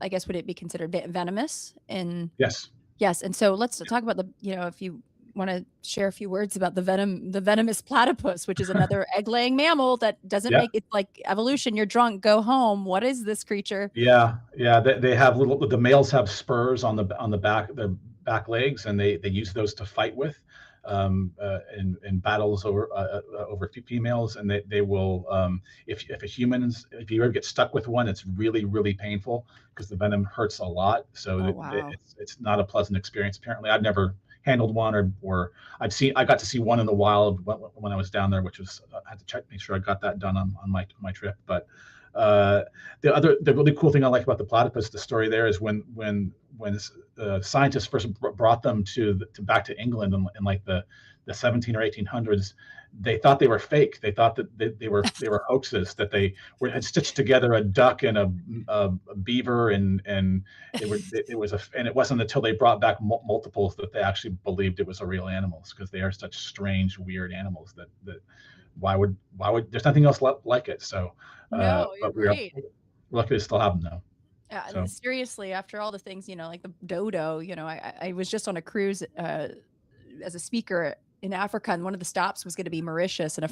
I guess would it be considered venomous? And yes, yes, and so let's talk about if you want to share a few words about the venomous platypus, which is another egg-laying mammal that doesn't yeah, make it like evolution. You're drunk, go home. What is this creature? yeah, yeah. They have the males have spurs on the back legs, and they use those to fight with. In battles over females, and they will if you ever get stuck with one, it's really, really painful because the venom hurts a lot. So Oh, wow. it's not a pleasant experience. Apparently, I've never handled one, or I got to see one in the wild when I was down there, which was I had to make sure I got that done on my trip. But the really cool thing I like about the platypus, the story there is when scientists first brought them back to England in like the 17 or 1800s, they thought they were fake. They thought that they were hoaxes, that they had stitched together a duck and a beaver, and it wasn't until they brought back multiples that they actually believed it was a real animals, because they are such strange, weird animals that why would there's nothing else like it. So No, you're but we're right. lucky to still have them though. Yeah, So seriously, after all the things, like the dodo, I was just on a cruise as a speaker in Africa, and one of the stops was going to be Mauritius, and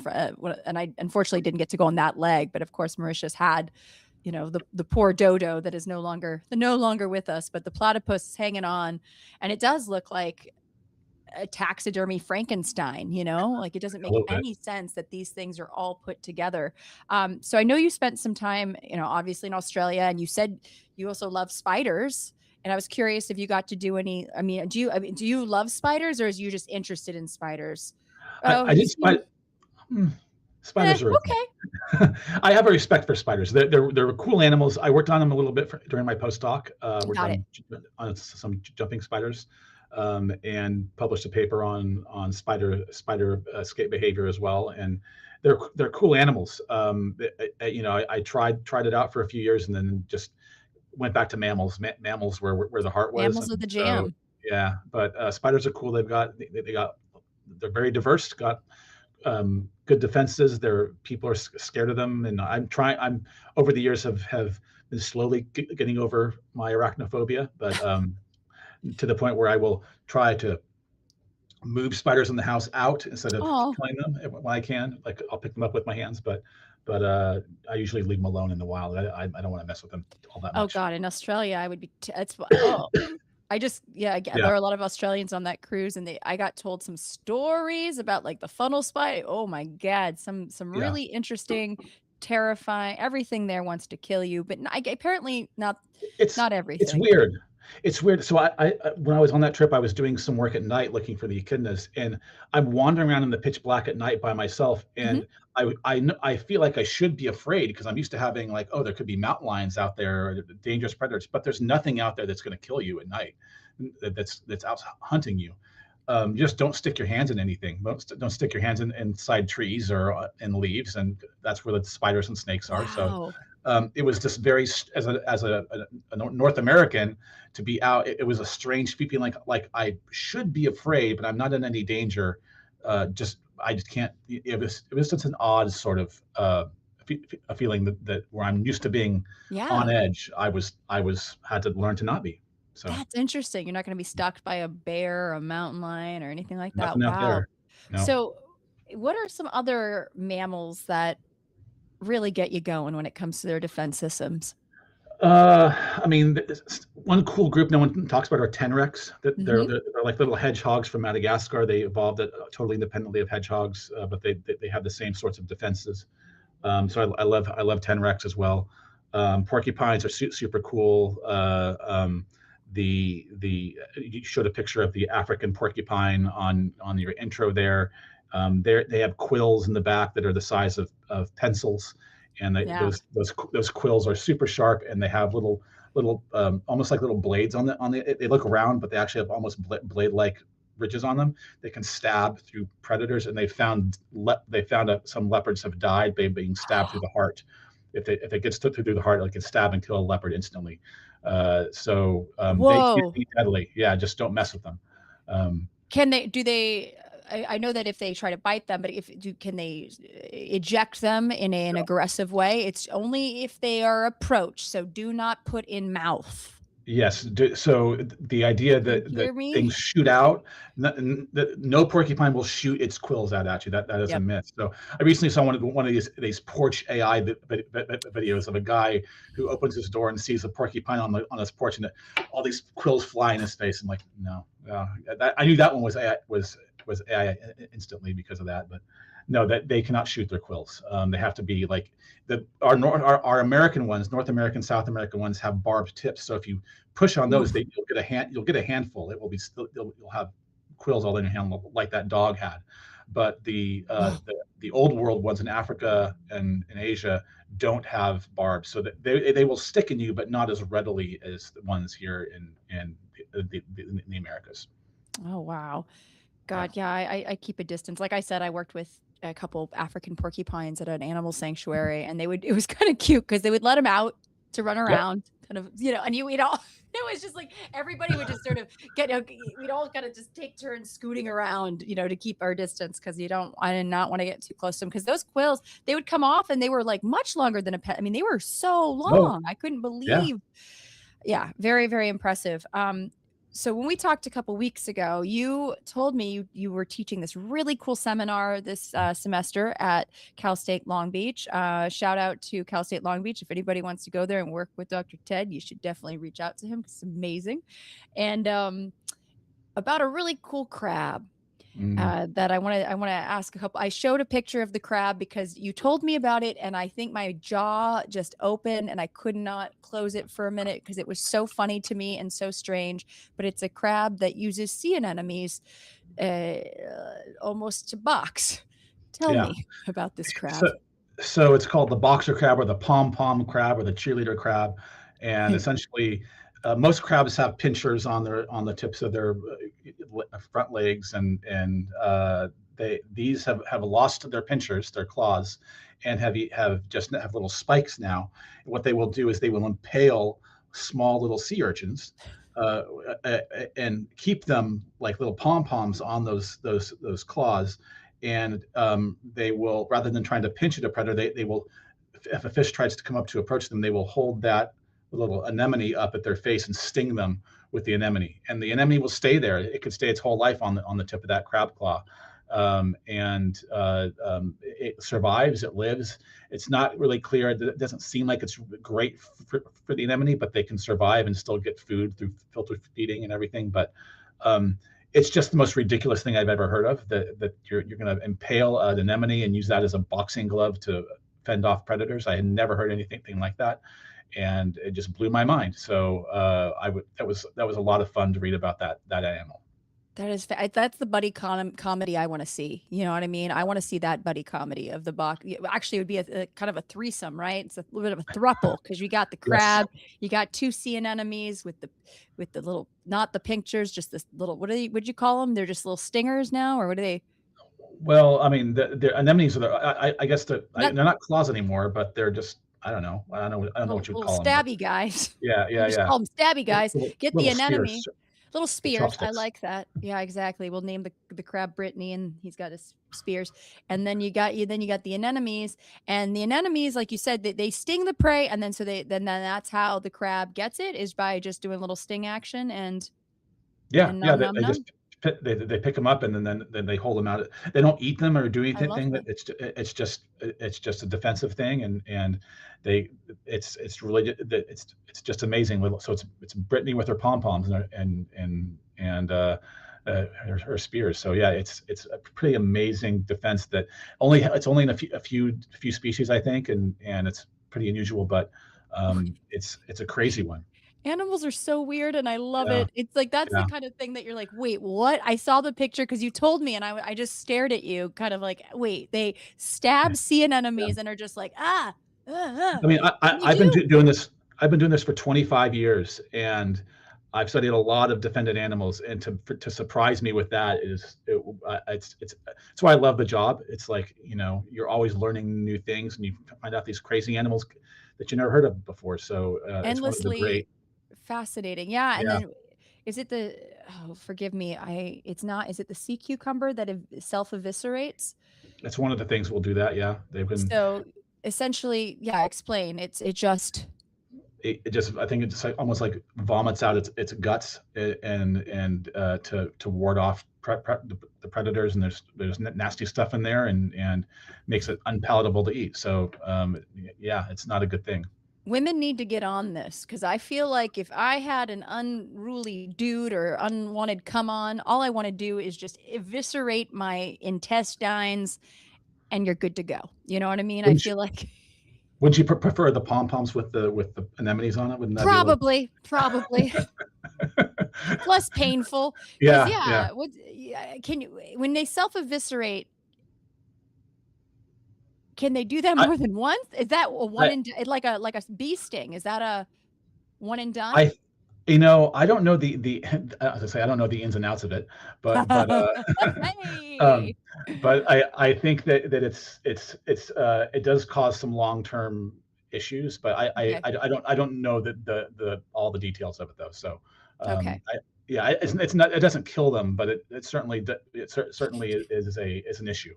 I unfortunately didn't get to go on that leg, but of course Mauritius had, the poor dodo that is no longer with us, but the platypus is hanging on, and it does look like a taxidermy Frankenstein, like it doesn't a make little bit. any sense that these things are all put together. So I know you spent some time, obviously in Australia, and you said you also love spiders. And I was curious if you got to do any, do you love spiders, or is you just interested in spiders? Oh, I you did seem, spiders are okay. I have a respect for spiders. They're cool animals. I worked on them a little bit during my postdoc. Worked Got it. on some jumping spiders, and published a paper on spider escape behavior as well. And they're cool animals. I tried it out for a few years, and then just went back to mammals. Mammals where the heart was. Mammals are the So, jam. yeah, but spiders are cool. They're very diverse. Got good defenses. People are scared of them, and I'm over the years have been slowly getting over my arachnophobia, but to the point where I will try to move spiders in the house out instead of Oh, killing them when I can. Like I'll pick them up with my hands, but I usually leave them alone in the wild. I don't want to mess with them all that oh much. God, in Australia, I would be, there Yeah, are a lot of Australians on that cruise, and I got told some stories about like the funnel spider. Oh my God, some yeah. really interesting, terrifying. Everything there wants to kill you, but apparently not It's it's everything. weird. It's weird. So when I was on that trip, I was doing some work at night looking for the echidnas, and I'm wandering around in the pitch black at night by myself, Mhm. and I feel like I should be afraid because I'm used to having like, oh, there could be mountain lions out there, or dangerous predators, but there's nothing out there that's going to kill you at night. That's out hunting you. Just don't stick your hands in anything. Don't stick your hands inside trees or in leaves, and that's where the spiders and snakes are. So Wow. it was just very, as a North American, to be out. It was a strange feeling, like I should be afraid, but I'm not in any danger. I just can't. It was just an odd sort of a feeling that where I'm used to being Yeah. on edge, had to learn to not be. So That's interesting. You're not going to be stalked by a bear or a mountain lion or anything like that. nothing out Wow. there. No. So, what are some other mammals that really get you going when it comes to their defense systems? I mean, one cool group no one talks about are tenrecs. They're like little hedgehogs from Madagascar. They evolved totally independently of hedgehogs, but they have the same sorts of defenses. So I love tenrecs as well. Porcupines are super cool. You showed a picture of the African porcupine on your intro there. They have quills in the back that are the size of pencils, and those quills are super sharp, and they have little almost like little blades on the. They look round, but they actually have almost blade-like ridges on them. They can stab through predators, and they found some leopards have died by being stabbed through the heart. If it gets through the heart, it can stab and kill a leopard instantly. They can be deadly. Yeah, just don't mess with them. I know that if they try to bite them, but can they eject them in an aggressive way? It's only if they are approached. So do not put in mouth. Yes. So the idea that things shoot out, no porcupine will shoot its quills out at you. That is a myth. So I recently saw one of these porch AI videos of a guy who opens his door and sees a porcupine on his porch, and all these quills fly in his face. I'm like, no. I knew that one was AI instantly because of that, but no, that they cannot shoot their quills. They have to be like our American ones, North American, South American ones have barbed tips. So if you push on those, you'll get a handful. It will be you'll have quills all in your hand like that dog had. But the old world ones in Africa and in Asia don't have barbs, so that they will stick in you, but not as readily as the ones here in the Americas. Oh wow. God, yeah, I keep a distance. Like I said, I worked with a couple African porcupines at an animal sanctuary, and it was kind of cute because they would let them out to run around, kind of, and we'd all, it was just like everybody would just sort of we'd all kind of just take turns scooting around, to keep our distance, because I did not want to get too close to them, because those quills, they would come off and they were like much longer than a pet. I mean, they were so long. I couldn't believe. Yeah, very, very impressive. So when we talked a couple weeks ago, you told me you were teaching this really cool seminar this semester at Cal State Long Beach. Shout out to Cal State Long Beach. If anybody wants to go there and work with Dr. Ted, you should definitely reach out to him. It's amazing. And about a really cool crab that I want to ask a couple. I showed a picture of the crab because you told me about it, and I think my jaw just opened and I could not close it for a minute because it was so funny to me and so strange. But it's a crab that uses sea anemones almost to box. Tell me about this crab. So it's called the boxer crab, or the pom-pom crab, or the cheerleader crab, and essentially most crabs have pinchers on the tips of their front legs, and these have lost their pinchers, their claws, and have little spikes now. And what they will do is they will impale small little sea urchins and keep them like little pom-poms on those claws, and they will, rather than trying to pinch at a predator, they will, if a fish tries to come up to approach them, they will hold that little anemone up at their face and sting them with the anemone, and the anemone will stay there. It could stay its whole life on the tip of that crab claw, it survives. It lives. It's not really clear. It doesn't seem like it's great for the anemone, but they can survive and still get food through filter feeding and everything. But it's just the most ridiculous thing I've ever heard of. That you're going to impale an anemone and use that as a boxing glove to fend off predators. I had never heard anything like that, and it just blew my mind. So that was a lot of fun to read about that animal. That's the buddy comedy I want to see. You know what I mean? I want to see that buddy comedy of the box. Actually, it would be a kind of a threesome, right? It's a little bit of a throuple, because you got the crab, you got two sea anemones with the little, not the pinchers, just this little, what'd you call them? They're just little stingers now, or what are they? Well, I mean, the anemones are I guess they're not claws anymore, but they're just, I don't know what you would call them. Stabby guys. Yeah. Call them stabby guys. Get the anemone. Spears. Little The spears. I chopsticks. like that. Yeah, exactly. We'll name the crab Brittany, and he's got his spears. And then you got the anemones, and the anemones, like you said, they sting the prey, and then then that's how the crab gets it, is by just doing a little sting action Yeah, and yeah, num num they num. just they pick them up and then they hold them out. They don't eat them or do I love anything. That that. it's just a defensive thing, and they it's really it's just amazing. So it's Brittany with her pom poms and her spears. So yeah, it's a pretty amazing defense that it's only in a few species, I think, and it's pretty unusual, but it's a crazy one. Animals are so weird, and I love Yeah, it. It's like that's the yeah, kind of thing that you're like, "Wait, what?" I saw the picture because you told me, and I just stared at you, kind of like, "Wait, they stab sea yeah. anemones and are just like, ah, I mean, what do you I've been do?" doing this. I've been doing this for 25 years, and I've studied a lot of defended animals. And to surprise me with that it's why I love the job. It's like, you're always learning new things, and you find out these crazy animals that you never heard of before. So it's one of the Endlessly great. fascinating. Yeah, and Yeah, then is it the oh, forgive me, it's not, is it the sea cucumber that self-eviscerates? it's one of the things we'll do that. Yeah, they've been. So, essentially, yeah, explain. It just It just, I think it just like almost like vomits out its guts, and to ward off the predators, and there's nasty stuff in there, and makes it unpalatable to eat. So yeah, it's not a good thing. women need to get on this, because I feel like if I had an unruly dude or unwanted come on, all I wanna do is just eviscerate my intestines, and you're good to go. You know what I mean? I Wouldn't you, feel like wouldn't you prefer the pom poms with the anemones on it? Wouldn't that be a little? probably. It's less painful, because Yeah, yeah. yeah, what yeah, can you when they self-eviscerate, can they do that I more than once? Is that a one I and like a bee sting? Is that a one and done? I I don't know as I say, I don't know the ins and outs of it, but Hey. um, but I think that it does cause some long term issues, but Okay, I don't know the all the details of it though. So okay. yeah, it's not, it doesn't kill them, but it certainly certainly is an issue.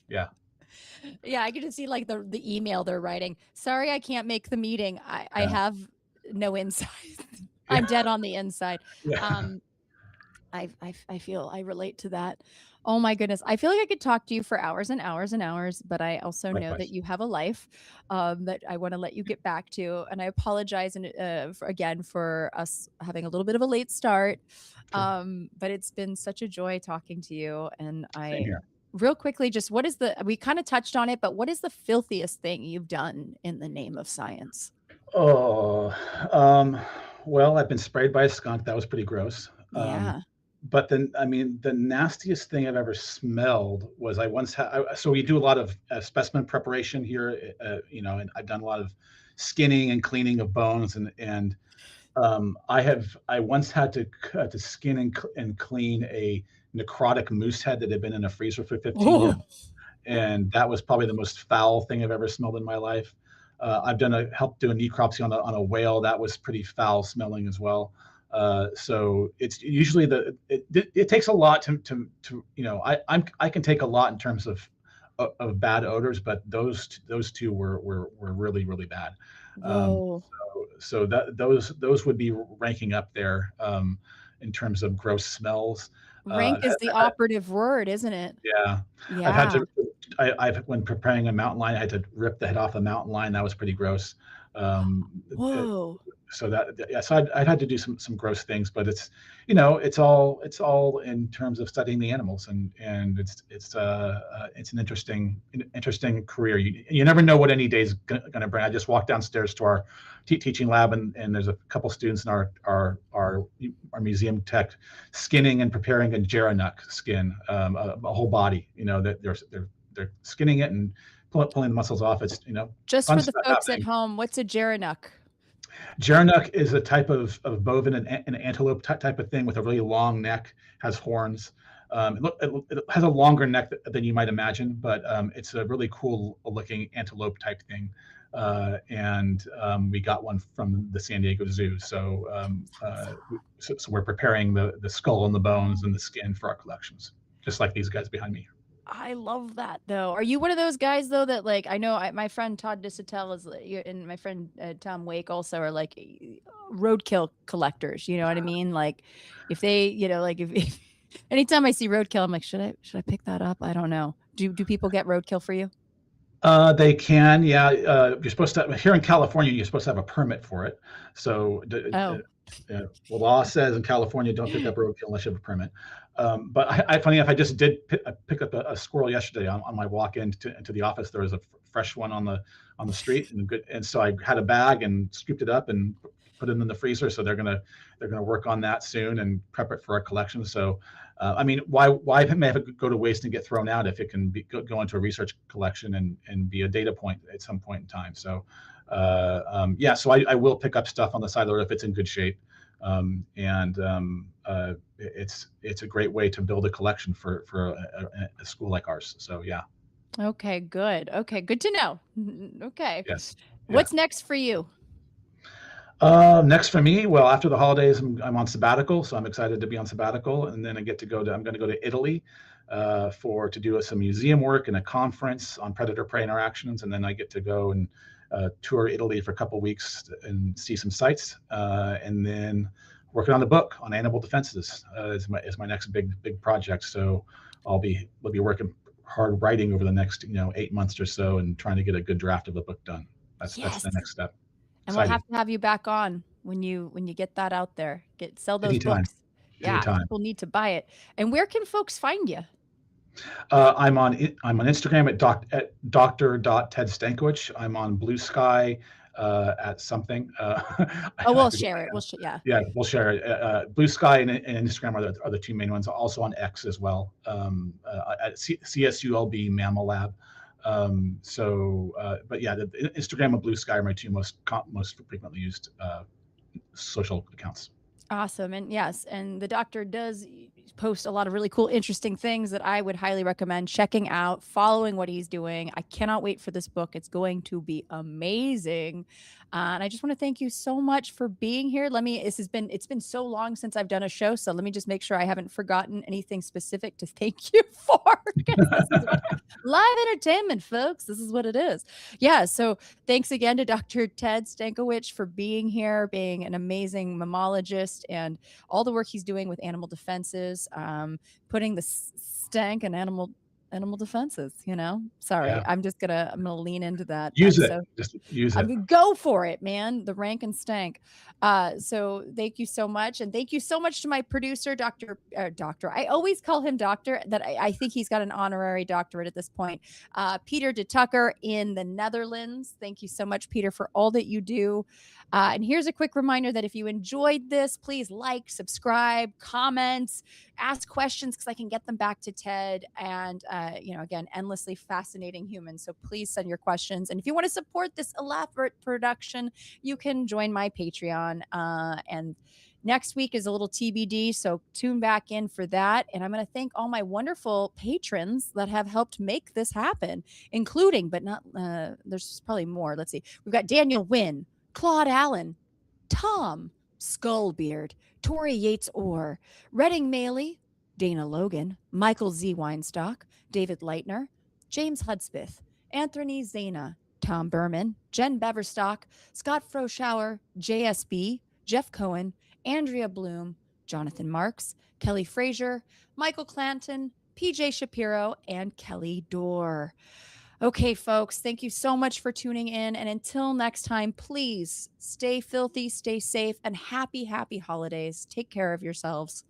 Yeah, Yeah, I get to see, like, the email they're writing. "Sorry, I can't make the meeting. I yeah, have no insight. I'm yeah, dead on the inside." yeah. Um I feel I relate to that. Oh my goodness. I feel like I could talk to you for hours and hours and hours, but I also know that Likewise. you have a life that I want to let you get back to. And I apologize again for us having a little bit of a late start. Sure. But it's been such a joy talking to you. And Same I here. real quickly, just we kind of touched on it, but what is the filthiest thing you've done in the name of science? Oh, um, well, I've been sprayed by a skunk. That was pretty gross. Yeah. But then, I mean, the nastiest thing I've ever smelled was I once had. So we do a lot of specimen preparation here, and I've done a lot of skinning and cleaning of bones, and I once had to skin and clean a necrotic moose head that had been in a freezer for 15 years, Oh, and that was probably the most foul thing I've ever smelled in my life. I've helped do a necropsy on a whale that was pretty foul smelling as well. So it's usually it takes a lot to I can take a lot in terms of bad odors, but those two were really really bad. whoa. So those would be ranking up there in terms of gross smells. Rank I've is the operative word, isn't it? Yeah, I've had Yeah. to. I've when preparing a mountain lion, I had to rip the head off a mountain lion. That was pretty gross. Um, uh, Whoa. so yeah, so I've had to do some gross things, but it's all in terms of studying the animals, and it's an interesting career. You never know what any day's going to bring. I just walked downstairs to our teaching lab, and there's a couple students in our museum tech skinning and preparing a gerenuk skin, a whole body. That they're skinning it and pulling the muscles off. It's Just fun for the stuff folks at happening. home, what's a gerenuk? Gerenuk is a type of bovine, an antelope type of thing with a really long neck, has horns. It has a longer neck than you might imagine, but it's a really cool looking antelope type thing. and we got one from the San Diego Zoo. So, so we're preparing the skull and the bones and the skin for our collections, just like these guys behind me. I love that though. Are you one of those guys though that like I know my friend Todd Disotell is and my friend Tom Wake also are like roadkill collectors. You know what I mean? Like if they, like if anytime I see roadkill, I'm like, should I pick that up? I don't know. Do people get roadkill for you? They can, yeah. You're supposed to, here in California, you're supposed to have a permit for it. So well, the law says in California, don't pick up roadkill unless you have a permit. But funny enough, I just did pick up a squirrel yesterday on my walk into the office. There was a fresh one on the street, and so I had a bag and scooped it up and put it in the freezer. So they're gonna work on that soon and prep it for our collection. So, I mean, why may have it go to waste and get thrown out if it can go into a research collection and be a data point at some point in time. So, yeah, so I will pick up stuff on the side of the road if it's in good shape. It's a great way to build a collection for a school like ours. So yeah. Okay, good. Okay, good to know. Okay. Yes. What's next for you? Next for me, well, after the holidays, I'm on sabbatical, so I'm excited to be on sabbatical, and then I'm going to go to Italy to do some museum work and a conference on predator-prey interactions, and then I get to go and tour Italy for a couple of weeks and see some sites, and then working on the book on animal defenses is my next big project. So we'll be working hard writing over the next 8 months or so and trying to get a good draft of the book done. That's the next step. And we'll have to have you back on when you get that out there. Sell those books. Yeah, people need to buy it. And where can folks find you? I'm on Instagram at dr.tedstankowich. I'm on Blue Sky at something. We'll share it. Yeah, we'll share it. Blue Sky and Instagram are the two main ones. Also on X as well. At CSULB Mammolab. But yeah, the Instagram and Blue Sky are my two most frequently used social accounts. Awesome. And yes, and the doctor does post a lot of really cool, interesting things that I would highly recommend checking out, following what he's doing. I cannot wait for this book. It's going to be amazing. And I just want to thank you so much for being here. It's been so long since I've done a show. So let me just make sure I haven't forgotten anything specific to thank you for. Live entertainment, folks. This is what it is. Yeah. So thanks again to Dr. Ted Stankowich for being here, being an amazing mammologist, and all the work he's doing with animal defenses, putting the stank in animal defenses. Sorry, yeah. I'm gonna lean into that. Just use it. I mean, go for it, man. The rank and stank. So thank you so much, and thank you so much to my producer, Doctor. I always call him Doctor. That I think he's got an honorary doctorate at this point. Peter de Tucker in the Netherlands. Thank you so much, Peter, for all that you do. And here's a quick reminder that if you enjoyed this, please like, subscribe, comment, ask questions because I can get them back to Ted. And, again, endlessly fascinating human. So please send your questions. And if you want to support this elaborate production, you can join my Patreon. And next week is a little TBD. So tune back in for that. And I'm going to thank all my wonderful patrons that have helped make this happen, including, but not, there's probably more. Let's see. We've got Daniel Wynn, Claude Allen, Tom Skullbeard, Tori Yates Orr, Redding Maley, Dana Logan, Michael Z. Weinstock, David Leitner, James Hudspeth, Anthony Zana, Tom Berman, Jen Beverstock, Scott Froschauer, JSB, Jeff Cohen, Andrea Bloom, Jonathan Marks, Kelly Frazier, Michael Clanton, PJ Shapiro, and Kelly Dorr. Okay, folks, thank you so much for tuning in. And until next time, please stay filthy, stay safe, and happy holidays. Take care of yourselves.